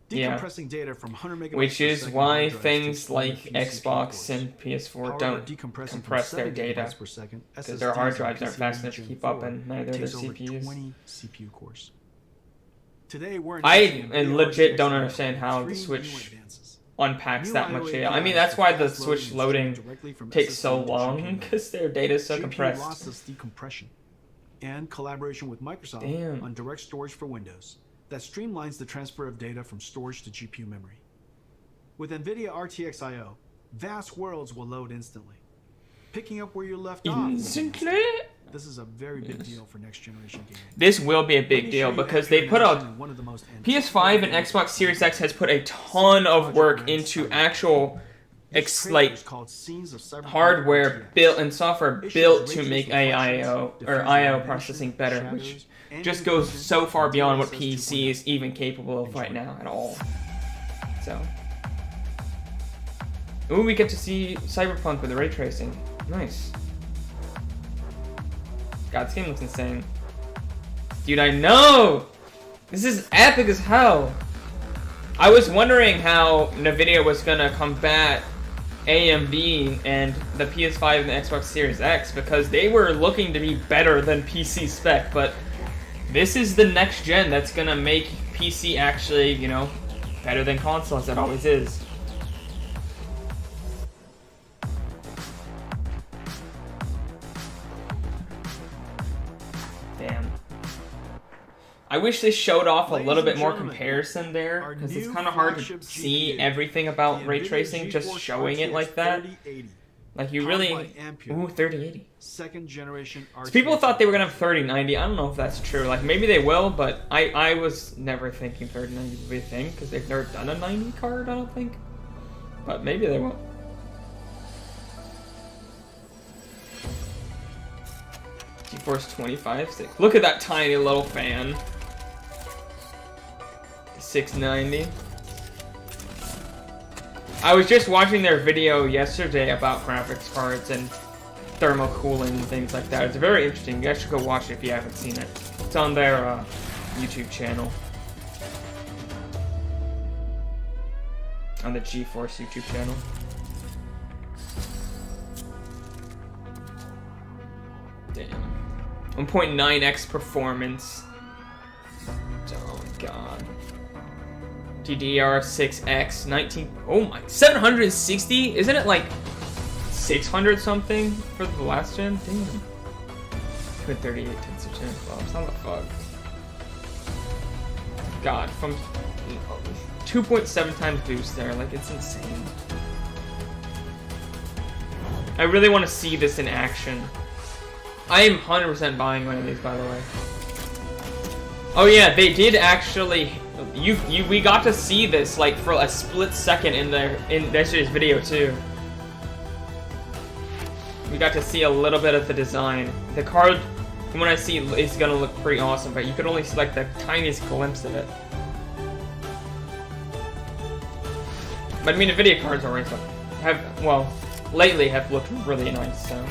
Yeah. Decompressing data from 100 megabytes Which per is second why hard drives things takes only a like few Xbox CPU cores. and PS4 However, don't decompressing from compress their 7 data gigabytes per second, because their hard SSDs drives on aren't fast PCIe enough to Gen keep up, 4 and neither are their takes over CPUs. 20 CPU cores. Today we're I announcing and Nvidia legit RTX don't with understand how the 3 Switch new advances. unpacks New that much I/O data. I mean, APIs that's for why the fast Switch loading and loading streaming directly from takes SSD so to long GPU. because their data is so GPU compressed. lossless decompression and collaboration with Microsoft Damn. on direct storage for Windows that streamlines the transfer of data from storage to GPU memory. With Nvidia RTX I/O, vast worlds will load instantly, picking up where you left off. Instantly? This is a very big deal for next generation gaming. This will be a Let big me deal show you because after they put out announcing one of the most PS5 and anticipated Xbox Series X has put a ton of work into actual This trailer like is called Scenes of Cyberpunk hardware RTX. built and software It built shows to ray make tracing IO reflections, or diffusing IO animation, processing better, shadows, which and just goes animation so far from beyond what DLSS PC is even capable of Enjoy. right now at all. So, ooh, we get to see Cyberpunk with the ray tracing. Nice. God, this game looks insane. Dude, I know! This is epic as hell. I was wondering how Nvidia was gonna combat AMD and the PS5 and the Xbox Series X because they were looking to be better than PC spec, but this is the next gen that's gonna make PC actually, you know, better than consoles. It always is. Damn. I wish they showed off a Ladies little bit and more gentlemen, comparison there, our because it's new kind of hard to flagship see GPU, everything about the ray Nvidia tracing just Geforce showing it RTX like that. 3080, Like you powered really, by Ampere, ooh, 3080. second generation RTX. So people thought they were gonna have 3090. I don't know if that's true. Like maybe they will, but I was never thinking 3090 would be a thing because they've never done a 90 card. I don't think, but maybe they will. GeForce 2560. Look at that tiny little fan. 690. I was just watching their video yesterday about graphics cards and thermal cooling and things like that. It's very interesting. You guys should go watch it if you haven't seen it. It's on their YouTube channel. On the GeForce YouTube channel. Damn. 1.9x performance. Oh my god. DDR6X 19. Oh my. 760? Isn't it like 600 something for the last gen? Damn. 238 tensor gen flops. How the fuck? God, from 2.7 times boost there. Like, it's insane. I really want to see this in action. I am 100% buying one of these, by the way. Oh yeah, they did actually we got to see this like for a split second in yesterday's video too. We got to see a little bit of the design. The card, from what I see, is gonna look pretty awesome, but you could only see like the tiniest glimpse of it. But I mean, the Nvidia cards already lately have looked really nice. So,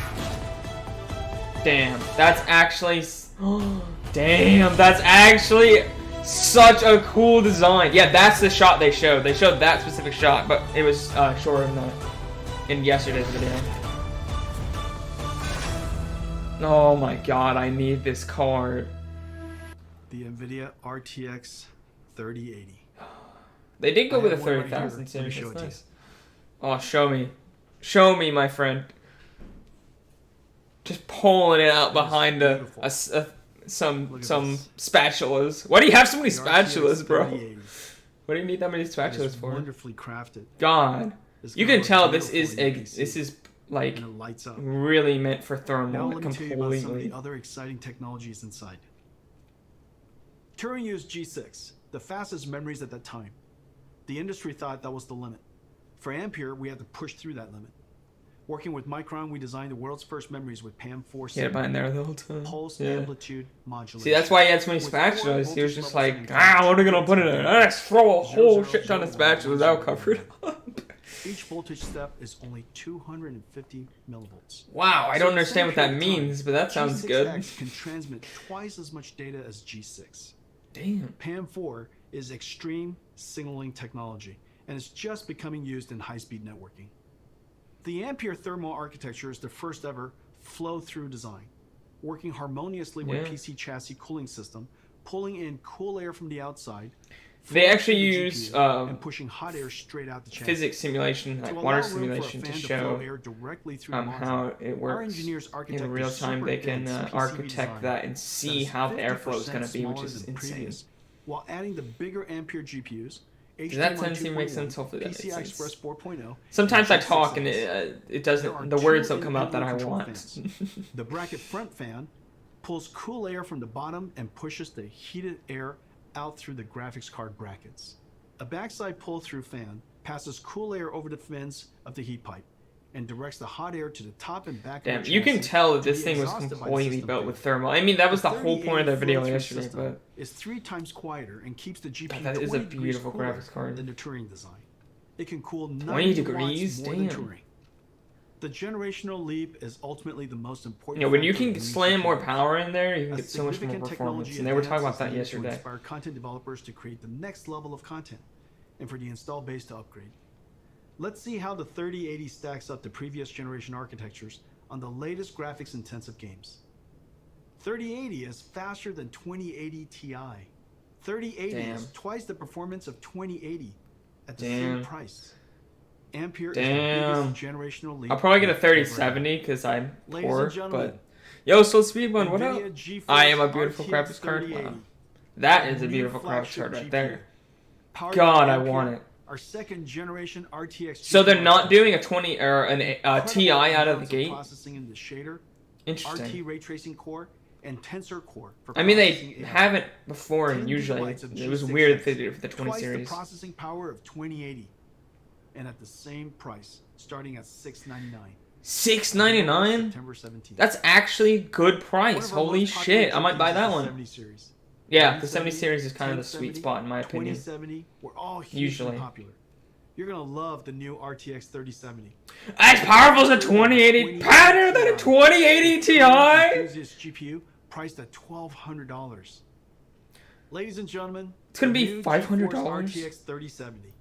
damn, that's actually, damn, that's actually such a cool design. Yeah, that's the shot they showed. They showed that specific shot, but it was shorter than that in yesterday's video. Oh my god, I need this card. The Nvidia RTX 3080. They did go I with a have one right 30,000 here. Let me series. show it That's to you. nice. Oh, show me. Show me, my friend. Just pulling it out behind some Look at some this. spatulas. Why do you have so many The RTX spatulas, bro? 3080. What do you need that many It spatulas is for? wonderfully crafted. God. It's You gonna can look tell this beautiful is in your PC, this is like and it lights up. really meant for Now thermal let me tell you about some of completely. the other exciting technologies inside. Turing used G6, the fastest memories at that time. The industry thought that was the limit. For Ampere, we had to push through that limit. Working with Micron, we designed the world's first memories with PAM4 He had it behind there the whole time. pulse Yeah. amplitude modulation. See, that's why he had so many With four spatulas. He was voltage just levels like, and what are you gonna put in it? Let's throw a whole 0, shit ton of 0, 1, spatulas 1, out 0, covered 1. up. Each voltage step is only 250 millivolts. Wow, I So don't in the understand same what that period of time, means, but that sounds good. G6X can transmit twice as much data as G6. Damn. PAM4 is extreme signaling technology, and it's just becoming used in high-speed networking. The Ampere thermal architecture is the first ever flow-through design, working harmoniously with Yeah. PC chassis cooling system, pulling in cool air from the outside. They flowing actually through the use GPU, and pushing hot air straight out the chassis. physics simulation, To like allow water room for a simulation, to fan flow show air directly through the how module. it Our works engineers architect in a real time. super They can dense PCB architect design that and that see is how the airflow is 50% going to be, which smaller is than insane. previous, while adding the bigger Ampere GPUs. Does that tend to make sense? Hopefully that makes PCI sense. Express 4.0. Sometimes I and talk and G6X. it There doesn't. are The words two don't come out that I independently want. controlled The bracket front fan pulls cool air from the bottom and pushes the heated air out through the graphics card brackets. A backside pull-through fan passes cool air over the fins of the heat pipe and directs the hot air to the top and back Damn, of the you can chassis tell that to this be thing was exhausted by the completely system built fan. with thermal. I mean, that was the whole 3080 point of the video flow-through yesterday, system but is 3 times quieter and keeps the GPU that is a 20 degrees beautiful cooler graphics card. than the Turing design. It can cool 20 90 degrees? watts more than Damn. Turing. The generational leap is ultimately the most important. you know, when you factor can in slam more GPUs. power in there, you can A get so much more significant performance. technology And they were talking advance about is that needed to yesterday. inspire content developers to create the next level of content, and for the install base to upgrade. Let's see how the 3080 stacks up to previous generation architectures on the latest graphics-intensive games. 3080 is faster than 2080 Ti. 3080 is Damn. twice the performance of 2080 at the Damn. same price. Ampere Damn. is the biggest generational leap. I'll probably get a we've ever had. 3070 because I'm Ladies poor, and gentlemen, but... Yo, Soul Speedbun, what up? Nvidia Geforce I am a beautiful RTX graphics card. 3080. Wow. That is a New beautiful graphics flagship card right GPU. there. Powered God, by I Ampere, want it. Our second generation RTX. So they're GPU not doing a 20 or an incredible TI out of the amounts gate? Processing in the shader, Interesting. RT ray tracing core, and tensor core. For I mean, they processing AI. haven't before, 10 and usually gigabytes of it was G6X, weird that they did it for the 20 twice series. the processing power of 2080, and at the same price, starting at $699. $699? September 17th. That's actually good One price. of our Holy most popular shit! I might buy GPUs that is the one. 70 series. Yeah, the 70 1070, series is kind of the sweet 1070, spot in my opinion. 2070 were all hugely Usually. popular. You're gonna love the new RTX 3070. As powerful as a 2080, better than a 2080 Ti. Enthusiast GPU priced at $1,200. Ladies and gentlemen, It's gonna the be new $500? GeForce RTX 3070.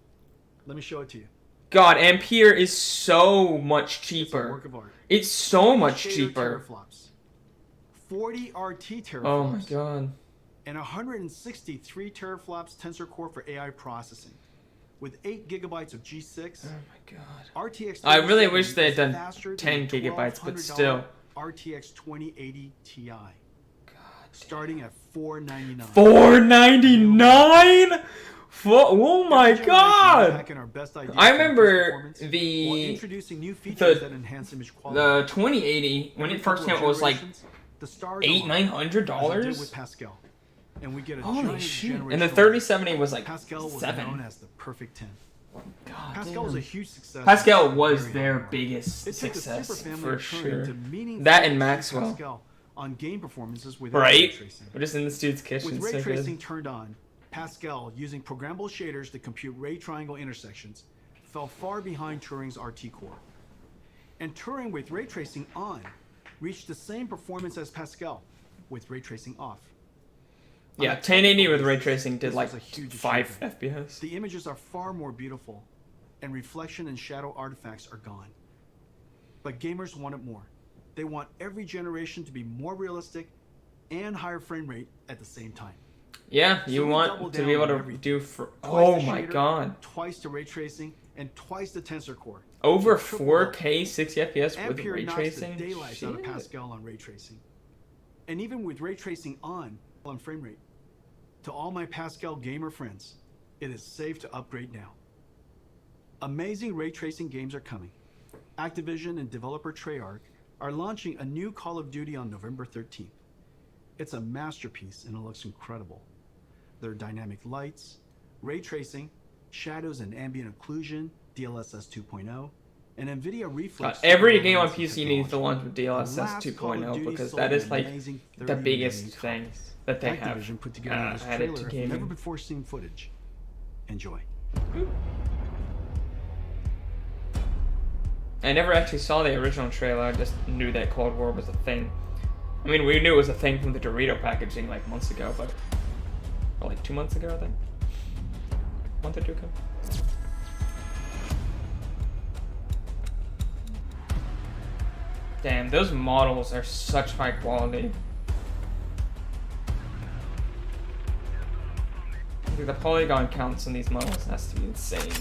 Let me show it to you. God, Ampere is so much It's a cheaper. work of art. It's so much Shader cheaper. teraflops, 40 RT teraflops, Oh my god. and 163 teraflops tensor core for AI processing, with 8 gigabytes of G6. Oh my god. RTX. I really 3070 wish they had is done faster 10 than the gigabytes, but $1,200 still. RTX 2080 Ti, God. starting at $499. $499? Oh my Every generation, we're god! packing our best ideas I for increased remember performance while the introducing new features the- that enhance image quality. the 2080 when Every it first couple came of out was like generations, the stars $800-900 align, as it did with dollars. Pascal. and we get a Holy giant shit! generational And the leap. 3070 was like Pascal was known 7. as the perfect 10. God Pascal was a damn. huge success. Pascal was Very their hard. biggest It took the success super family for of Turing sure. to meaningfully That and exceed Maxwell. Pascal on game performances without ray Right? tracing. We're just in this dude's kitchen. With ray So tracing good. turned on, Pascal, using programmable shaders to compute ray triangle intersections, fell far behind Turing's RT core. And Turing with ray tracing on reached the same performance as Pascal with ray tracing off. On Yeah, a 1080 technical with ray basis, tracing did this like was a huge 5 achievement. FPS. The images are far more beautiful, and reflection and shadow artifacts are gone. But gamers want it more. They want every generation to be more realistic and higher frame rate at the same time. Yeah, So you we want doubled to down be able on to everything. do for. Twice Oh the my shader, god. Twice the ray tracing, and twice the tensor core. Over We tripled up. 4K 60 FPS with Ampere ray knocks tracing? the daylights out of Shit. Pascal on ray tracing. And even with ray tracing on frame rate, to all my Pascal gamer friends, it is safe to upgrade now. Amazing ray tracing games are coming. Activision and developer Treyarch are launching a new Call of Duty on November 13th. It's a masterpiece and it looks incredible. There are dynamic lights, ray tracing, shadows and ambient occlusion, DLSS 2.0, and Nvidia God, Reflex. every superpower game on racing PC needs to technology. launch with The DLSS last Call of 2.0 Duty because sold that is an like amazing the 30 biggest million thing copies. that they have Activision put together this added to trailer of gaming. never before seen footage. Enjoy. I never actually saw the original trailer. I just knew that Cold War was a thing. I mean, we knew it was a thing from the Dorito packaging like months ago, but or like 2 months ago, I think. A month or two ago. Damn, those models are such high quality. Dude, the polygon counts on these models has to be insane.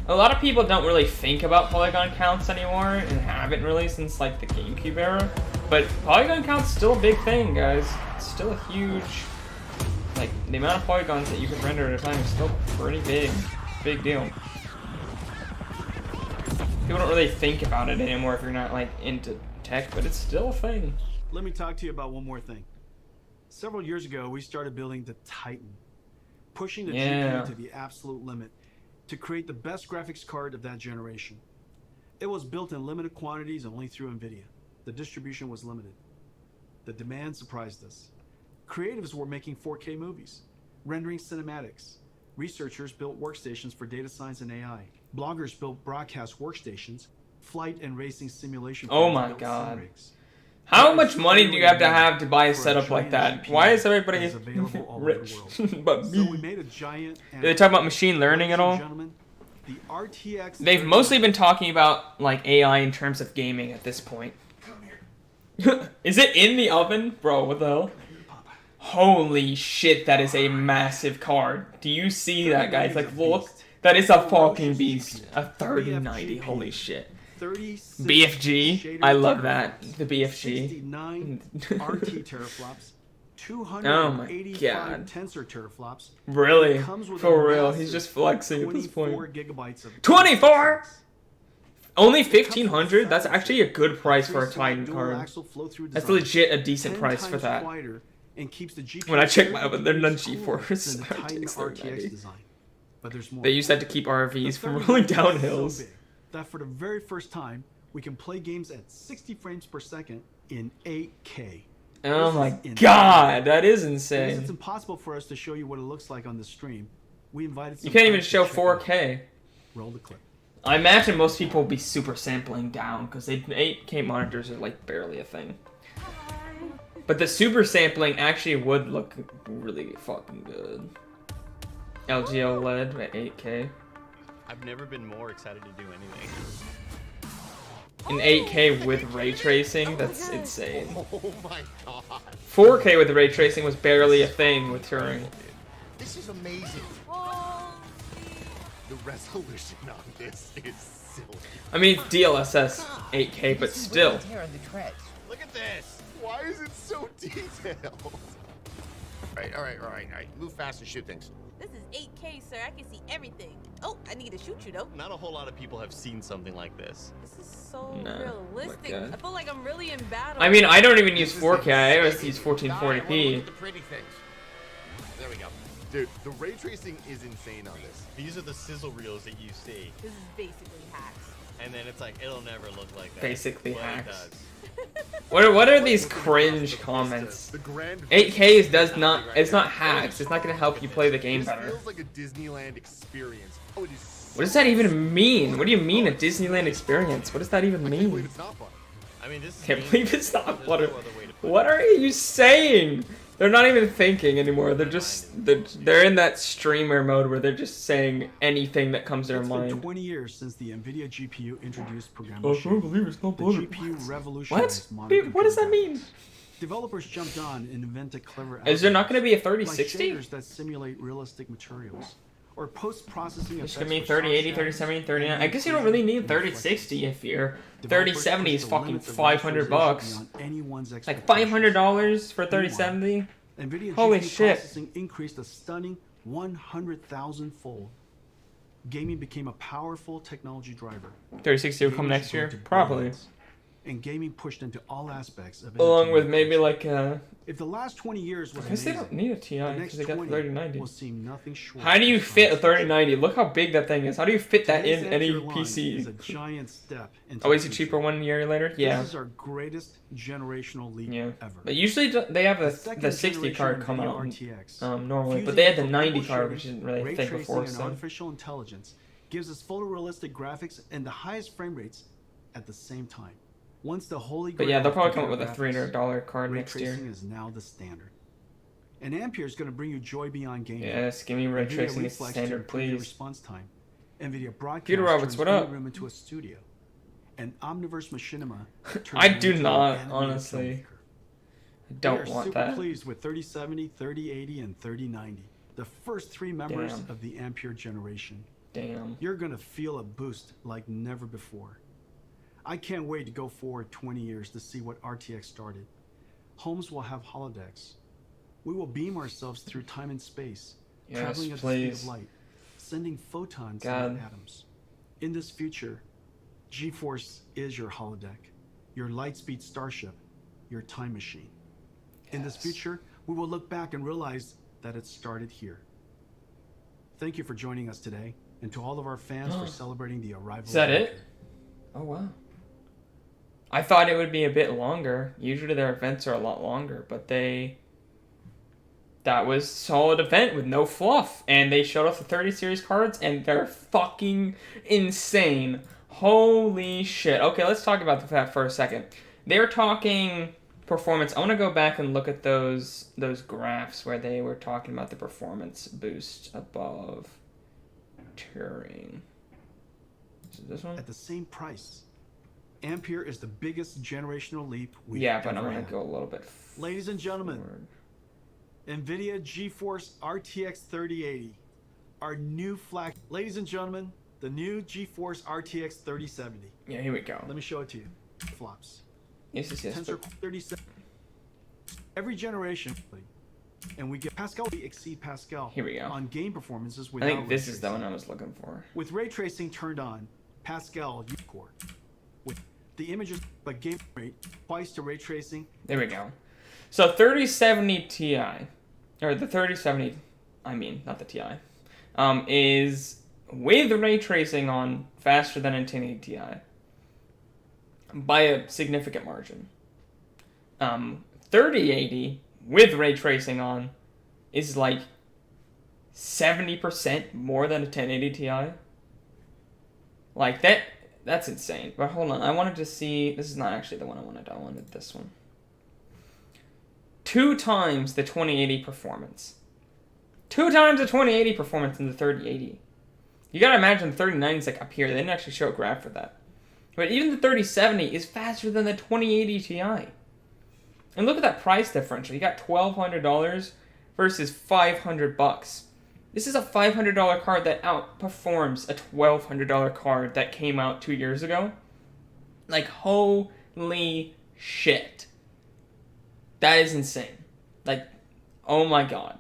A lot of people don't really think about polygon counts anymore and haven't really since like the GameCube era. But polygon count's still a big thing, guys. It's still a huge, like the amount of polygons that you can render at a time is still pretty big. Big deal. People don't really think about it anymore if you're not like into tech, but it's still a thing. Let me talk to you about one more thing. Several years ago, we started building the Titan, pushing the Yeah. GPU to the absolute limit to create the best graphics card of that generation. It was built in limited quantities only through Nvidia. The distribution was limited. The demand surprised us. Creatives were making 4K movies, rendering cinematics. Researchers built workstations for data science and AI. Bloggers built broadcast workstations, flight and racing simulation. Oh fans my built God. sim rigs. How much money do you have to buy a For setup like giant that? GPU Why is everybody that is available all over the rich world. but So we me? made a giant. Do they talk about machine learning at all? Gentlemen, the RTX. They've mostly been talking about like AI in terms of gaming at this point. Is it in the oven? Bro, what the hell? Holy shit, that is a massive card. Do you see that, guys? Like, look. That is a fucking beast. A 3090, holy shit. 36 BFG, shader I love teraflops, that. The BFG. 69 RT teraflops. Oh my 285 God. tensor teraflops. Really? It comes with For a real, massive he's just flexing at this 24 point. gigabytes of 24? Only It comes with 1500? That's fabric actually a good price for a three-slot Titan dual card. axle flow-through That's design, legit a decent 10 price for times that. quieter, and keeps the GPU When I check my 30 oven, they're degrees none cooler GeForce than the Titan Rtx 3090. RTX design. But there's more. They use that to keep The RVs from 30 rolling is down so hills. big that for the very first time, we can play games at 60 frames per second in 8K. Oh This my is insane. god, that is Because it's insane. impossible for us to show you what it looks like on the stream, we invited some You can't even friends to show check it out. 4K. Roll the clip. I imagine most people will be super sampling down because 8K monitors are like barely a thing. But the super sampling actually would look really fucking good. LG OLED at 8K. I've never been more excited to do anything. In 8K with ray tracing, that's insane. Oh my god. 4K with ray tracing was barely a thing with Turing. This is amazing. The resolution on this is silly. I mean, it's DLSS 8K, but still. Look at this! Why is it so detailed? All right. Move fast and shoot things. This is is 8K, sir. I can see everything. Oh, I need to shoot you, though. Not a whole lot of people have seen something like this. This is so Nah, realistic. my God. I feel like I'm really in battle. I mean, I don't even use This is 4K. I always insane. use Now I wanna look 1440p. at the pretty things. There we go. Dude, the ray tracing is insane on this. These are the sizzle reels that you see. This is basically hacks. And then it's like, it'll never look like that. Basically But it hacks. does. What are these cringe comments? The grand 8K does not. It's not hacks. It's not gonna help you play the game This better. feels like a Disneyland experience. Oh, it is What does that even mean? What do you mean a Disneyland experience? What does that even I can't believe mean? it's not fun. I mean, this is Can't game believe theory. it's not There's no butter. other way to put What it. are you saying? They're not even thinking anymore. They're in that streamer mode where they're just saying anything that comes to their It's been mind. 20 years since the Nvidia GPU introduced Oh, I programmable can't shift. believe it's not The butter. GPU What? revolutionized modern Dude, what does that computer mean? graphics. Developers jumped on and invented clever Is there not algorithms, going to be a like 3060? shaders that simulate realistic materials, or post-processing It's effects going to be for 3080, soft shadows, 3070, 39. I ambient guess you don't really need occlusion, and 3060 reflections. if your Developers 3070 is pushed the fucking limits of $500 bucks. visualization beyond anyone's Like expectations. $500 for 3070? Nvidia Holy GPU shit. processing increased a stunning 100,000-fold. Gaming became a powerful technology driver. 3060 will come Gamers next grew year? to Probably. billions, and gaming pushed into all aspects of Along with entertainment. maybe like If the last 20 years was I guess they amazing, don't need a the TI next because they got 20 the 3090. will seem nothing short. How do you of fit a science 3090? Look how big that thing is. How do you fit that fiction. in Today's any Ampere line is a PC? giant step into Oh, is the it future. cheaper 1 year later? Yeah. This is our greatest generational leap Yeah. ever. But usually they have The the second 60 generation card come Nvidia out RTX, normally, but fusing they had the programmable 90 card, shading, which didn't really ray think tracing, before. and So artificial intelligence gives us photorealistic graphics and the highest frame rates at the same time. Once the holy but yeah, grail they'll of probably come up with computer a $300 card ray next year. tracing is now the standard. And Ampere is going to bring you joy beyond gaming. Yes, give me ray Nvidia tracing as Reflex to standard, improve your please. response time. Nvidia Broadcast Computer Robots, turns what any up? room into a studio. And Omniverse Machinima turns I it do into an not, animated honestly. filmmaker. I don't We are want super that. pleased with 3070, 3080, and 3090, the first three members Damn. of the Ampere generation. Damn. You're going to feel a boost like never before. I can't wait to go forward 20 years to see what RTX started. Homes will have holodecks. We will beam ourselves through time and space, Yes, traveling at the speed please. of light, sending photons God. and atoms. In this future, GeForce is your holodeck, your lightspeed starship, your time machine. In this Yes. future, we will look back and realize that it started here. Thank you for joining us today, and to all of our fans for celebrating the arrival Is that of it? Ampere. Oh, wow. I thought it would be a bit longer. Usually their events are a lot longer, but that was a solid event with no fluff. And they showed off the 30 series cards, and they're fucking insane. Holy shit. Okay, let's talk about that for a second. They're talking performance. I want to go back and look at those graphs where they were talking about the performance boost above Turing. Is it this one? At the same price, Ampere is the biggest generational leap we've Yeah, but ever I'm going had. to go a little bit Ladies and gentlemen, forward. Nvidia Geforce Rtx 3080, our new flag. Ladies and gentlemen, the new Geforce RTX 3070. Yeah, here we go. Let me show it to you. Flops. Yes. Tensor But 37. Every generation, and we get Pascal. We exceed Pascal Here we go. on game performances I without think this ray is the tracing. one I was looking for. With ray tracing turned on, Pascal core. With the images, but game rate twice to ray tracing. There we go. So 3070 Ti, or the 3070, I mean, not the Ti, is with ray tracing on faster than a 1080 Ti by a significant margin. 3080 with ray tracing on is like 70% more than a 1080 Ti. Like that's insane. But hold on, I wanted to see, this is not actually the one I wanted this one. 2 times the 2080 performance. 2 times the 2080 performance in the 3080. You gotta imagine the 3090 is like up here. They didn't actually show a graph for that. But even the 3070 is faster than the 2080 Ti. And look at that price differential. You got $1,200 versus $500. This is a $500 card that outperforms a $1,200 card that came out 2 years ago. Like, holy shit. That is insane. Like, oh my god.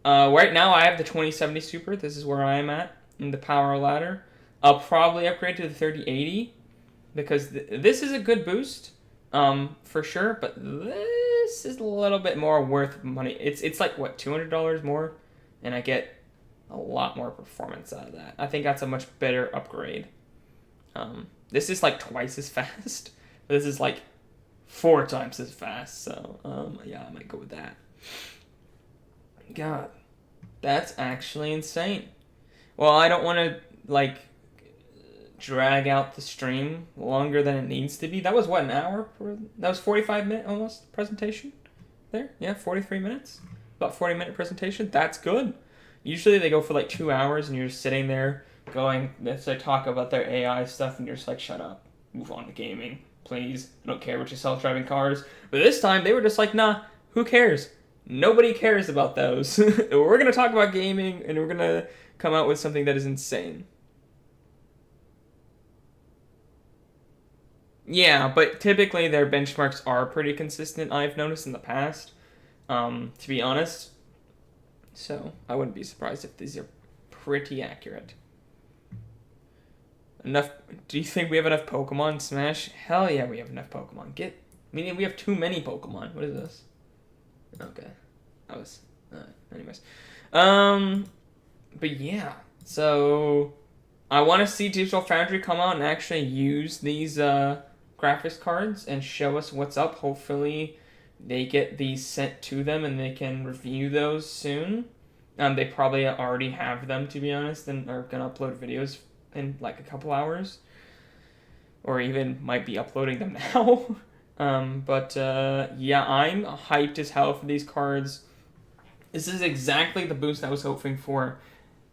Right now I have the 2070 Super. This is where I am at in the power ladder. I'll probably upgrade to the 3080 because this is a good boost, for sure. But this is a little bit more worth money. It's like what, $200 more, and I get a lot more performance out of that. I think that's a much better upgrade. This is like twice as fast. This is like 4 times as fast. So yeah, I might go with that. God, that's actually insane. Well, I don't want to like drag out the stream longer than it needs to be. That was what, an hour? That was 45-minute almost presentation there. Yeah, 43 minutes. About 40-minute presentation. That's good. Usually they go for like 2 hours and you're just sitting there going, they talk about their AI stuff and you're just like, shut up, move on to gaming, please. I don't care about your self-driving cars. But this time they were just like, nah, who cares? Nobody cares about those. We're going to talk about gaming and we're going to come out with something that is insane. Yeah, but typically their benchmarks are pretty consistent, I've noticed in the past, to be honest. So I wouldn't be surprised if these are pretty accurate. Enough? Do you think we have enough Pokemon Smash? Hell yeah, we have enough Pokemon. Meaning we have too many Pokemon. What is this? Okay, that was anyways. But yeah, so I want to see Digital Foundry come out and actually use these graphics cards and show us what's up. Hopefully they get these sent to them and they can review those soon. They probably already have them, to be honest, and are gonna upload videos in like a couple hours, or even might be uploading them now. Yeah, I'm hyped as hell for these cards. This is exactly the boost I was hoping for.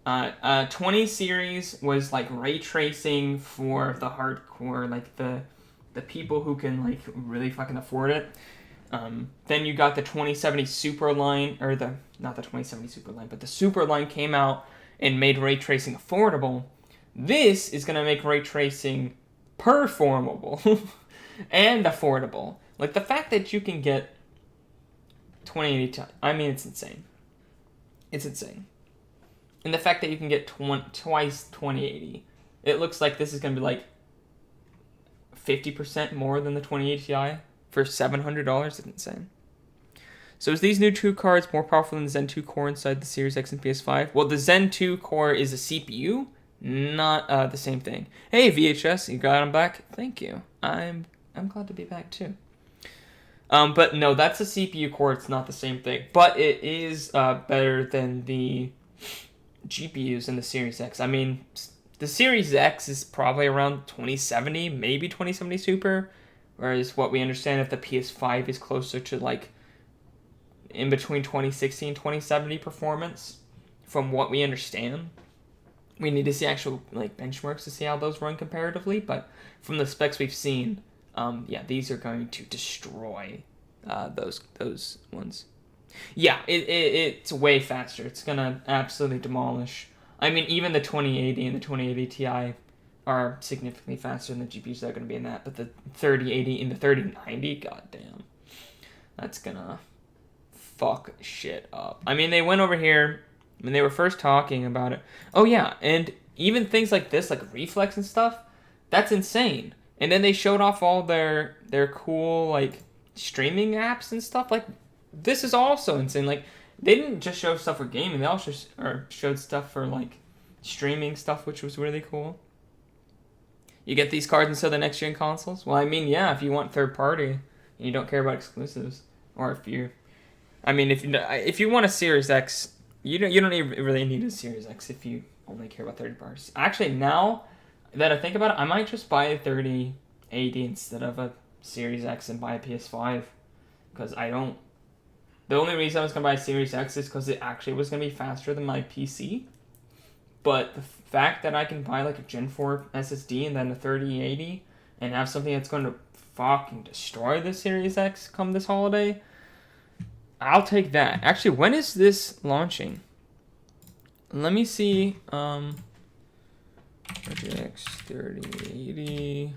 20 series was like ray tracing for the hardcore, like the people who can like really fucking afford it. Then you got the 2070 Super line, or not the 2070 Super line, but the Super line came out and made ray tracing affordable. This is gonna make ray tracing performable and affordable. Like the fact that you can get 2080, I mean, it's insane. It's insane. And the fact that you can get twice 2080, it looks like this is gonna be like 50% more than the 2080 Ti for $700. It's insane. So is these new 2 cards more powerful than the Zen 2 core inside the Series X and PS5? Well, the Zen 2 core is a CPU, not the same thing. Hey, VHS, you got him back? Thank you. I'm glad to be back too. But no, that's a CPU core. It's not the same thing. But it is better than the GPUs in the Series X. I mean, the Series X is probably around 2070, maybe 2070 Super. Whereas what we understand if the PS5 is closer to like in between 2060 and 2070 performance, from what we understand. We need to see actual like benchmarks to see how those run comparatively, but from the specs we've seen, yeah, these are going to destroy those ones. Yeah, it's way faster. It's gonna absolutely demolish. I mean, even the 2080 and the 2080 Ti are significantly faster than the GPUs that are going to be in that, but the 3080 and the 3090, goddamn, that's gonna fuck shit up. I mean, they went over here when they were first talking about it. Oh yeah, and even things like this, like Reflex and stuff, that's insane. And then they showed off all their cool like streaming apps and stuff. Like, this is also insane. Like, they didn't just show stuff for gaming, they also showed stuff for like streaming stuff, which was really cool. You get these cards instead of the next gen consoles? Well, I mean, yeah, if you want third party and you don't care about exclusives, or if you want a Series X, you don't really need a Series X if you only care about third parties. Actually, now that I think about it, I might just buy a 3080 instead of a Series X and buy a PS5, because the only reason I was going to buy a Series X is because it actually was going to be faster than my PC. But the fact that I can buy like a Gen 4 SSD and then a 3080 and have something that's going to fucking destroy the Series X come this holiday, I'll take that. Actually, when is this launching? Let me see. RTX 3080.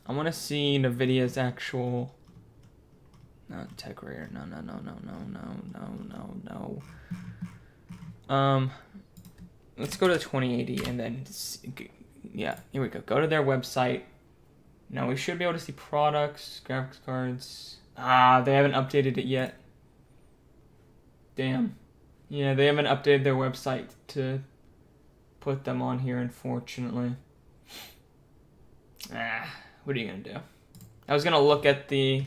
I want to see Nvidia's actual Not tech rare. No. Let's go to the 2080 and then, yeah, here we go. Go to their website. Now we should be able to see products, graphics cards. They haven't updated it yet. Damn. Yeah, they haven't updated their website to put them on here, unfortunately. What are you gonna do? I was gonna look at the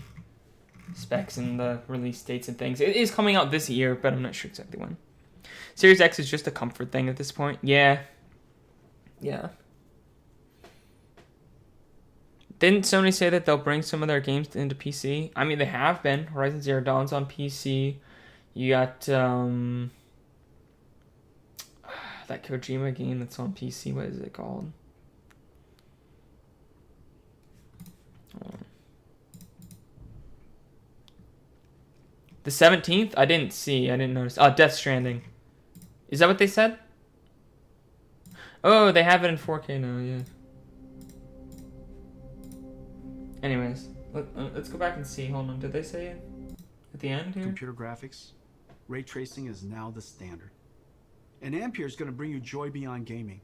specs and the release dates and things. It is coming out this year, but I'm not sure exactly when. Series X is just a comfort thing at this point. Yeah. Didn't Sony say that they'll bring some of their games into PC? I mean, they have been. Horizon Zero Dawn's on PC. You got that Kojima game that's on PC. What is it called? The 17th? I didn't notice. Oh, Death Stranding. Is that what they said? Oh, they have it in 4K now, yeah. Anyways, let's go back and see. Hold on, did they say it at the end here? Computer graphics, ray tracing is now the standard. And Ampere is going to bring you joy beyond gaming.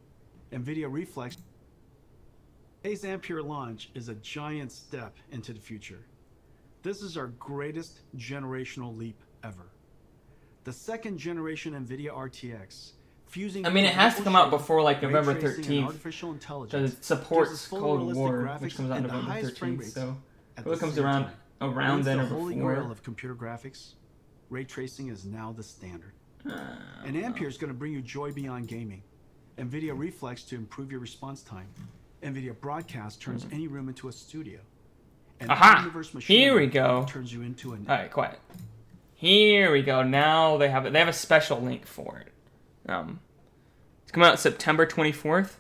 Nvidia Reflex. Today's Ampere launch is a giant step into the future. This is our greatest generational leap ever. The second generation Nvidia RTX, fusing. I mean, it has to come out before like November ray tracing and 13th. artificial Because intelligence it supports gives us fully Cold realistic War, graphics which comes out and the November highest frame 13th. rates So at it the comes same around time. then or the holy grail before. of computer graphics, ray tracing is now the standard. And Ampere is going to bring you joy beyond gaming. Nvidia Reflex to improve your response time. Nvidia Broadcast turns any room into a studio. And Omniverse Machine Here we go. turns you into an. All right, quiet. Here we go. Now they have it. They have a special link for it. It's coming out September 24th.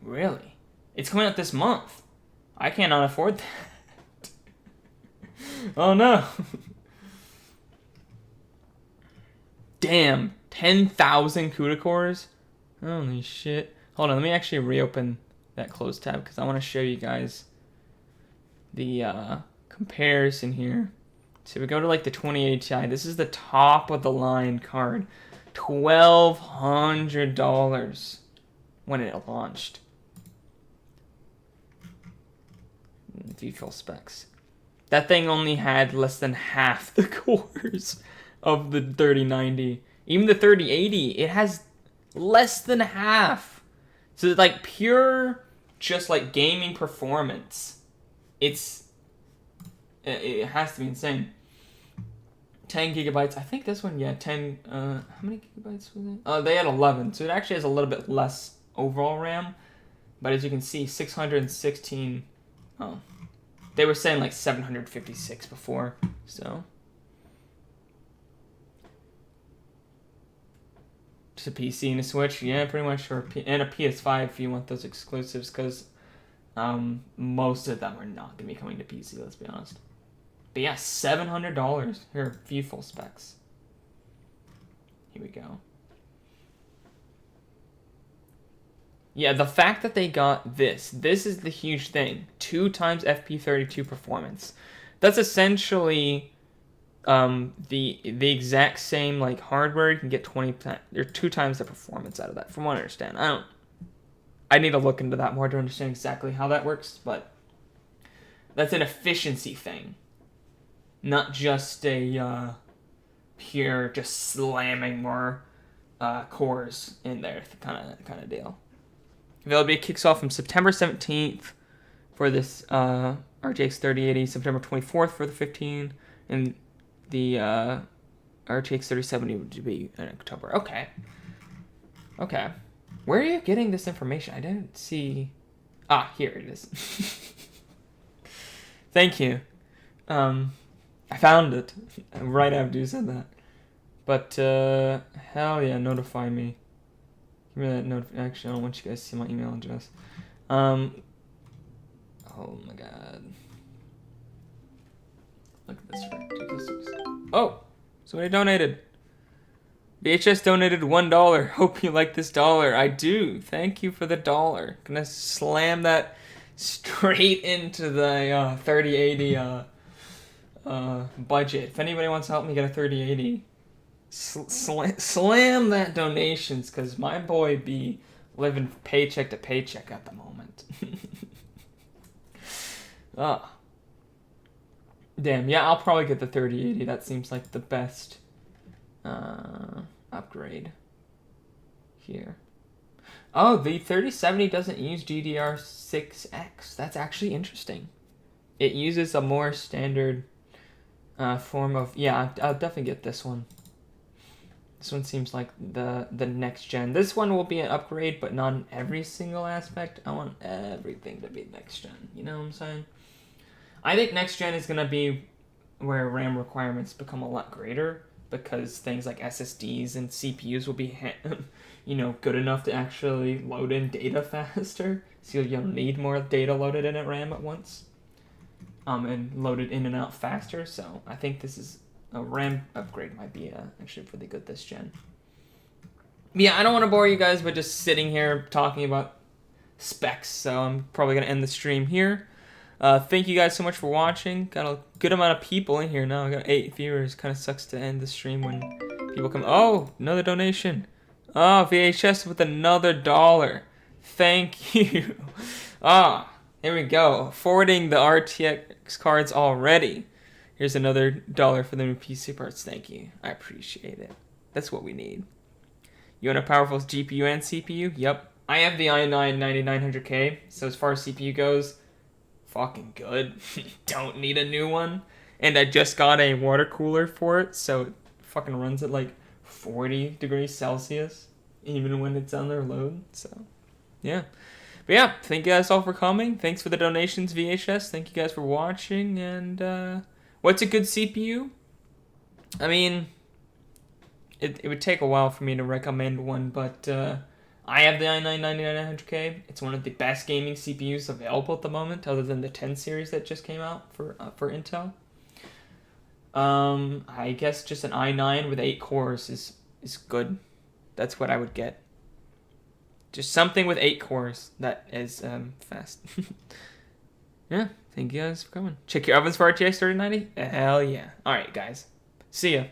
Really? It's coming out this month. I cannot afford that. Oh no. Damn. 10,000 CUDA cores? Holy shit. Hold on, let me actually reopen that closed tab because I want to show you guys the comparison here. So we go to like the 2080 Ti. This is the top of the line card. $1,200 when it launched. View full specs. That thing only had less than half the cores of the 3090. Even the 3080, it has less than half. So it's like pure, just like gaming performance. It has to be insane. 10 gigabytes. I think this one, yeah, 10. How many gigabytes was it? They had 11, so it actually has a little bit less overall RAM. But as you can see, 616. Oh, they were saying like 756 before. So just a PC and a Switch, yeah, pretty much, and a PS5 if you want those exclusives, because most of them are not gonna be coming to PC. Let's be honest. But yeah, $700. Here, view full specs. Here we go. Yeah, the fact that they got this is the huge thing. 2 times FP32 performance. That's essentially the exact same like hardware. You can get 20 or 2 times the performance out of that, from what I understand. I need to look into that more to understand exactly how that works, but that's an efficiency thing. Not just a pure just slamming more cores in there kind of deal. Availability kicks off from September 17th for this RTX 3080, September 24th for the 15, and the RTX 3070 would be in October. Okay. Where are you getting this information? I didn't see. Here it is. Thank you. I found it right after you said that. But hell yeah, notify me. Give me that notification. I don't want you guys to see my email address. Oh my god. Look at this ridiculous. Oh, somebody donated. VHS donated $1. Hope you like this dollar. I do. Thank you for the $1. Gonna slam that straight into the 3080 budget. If anybody wants to help me get a 3080, slam that donations, because my boy be living paycheck to paycheck at the moment. Damn, yeah, I'll probably get the 3080. That seems like the best upgrade here. Oh, the 3070 doesn't use GDR6X. That's actually interesting. It uses a more standard form of... Yeah, I'll definitely get this one. This one seems like the next gen. This one will be an upgrade, but not in every single aspect. I want everything to be next gen. You know what I'm saying? I think next gen is going to be where RAM requirements become a lot greater, because things like SSDs and CPUs will be, you know, good enough to actually load in data faster. So you'll need more data loaded in at RAM at once, and loaded in and out faster. So I think this is a RAM upgrade might be actually pretty good this gen. Yeah, I don't want to bore you guys by just sitting here talking about specs, so I'm probably going to end the stream here. Thank you guys so much for watching. Got a good amount of people in here now. I got 8 viewers. Kind of sucks to end the stream when people come. Oh, another donation. Oh, VHS with another $1. Thank you. Here we go. Forwarding the RTX cards already. Here's another $1 for the new PC parts. Thank you. I appreciate it. That's what we need. You want a powerful GPU and CPU? Yep. I have the i9 9900K, so as far as CPU goes, fucking good. Don't need a new one. And I just got a water cooler for it, so it fucking runs at like 40 degrees Celsius, even when it's under load. So, yeah. But yeah, thank you guys all for coming. Thanks for the donations, VHS. Thank you guys for watching. And what's a good CPU? I mean, it would take a while for me to recommend one, but I have the i9 9900K. It's one of the best gaming CPUs available at the moment, other than the 10 series that just came out for Intel. I guess just an i9 with 8 cores is good. That's what I would get. Just something with 8 cores that is fast. Yeah, thank you guys for coming. Check your ovens for RTX 3090. Hell yeah. All right, guys. See ya.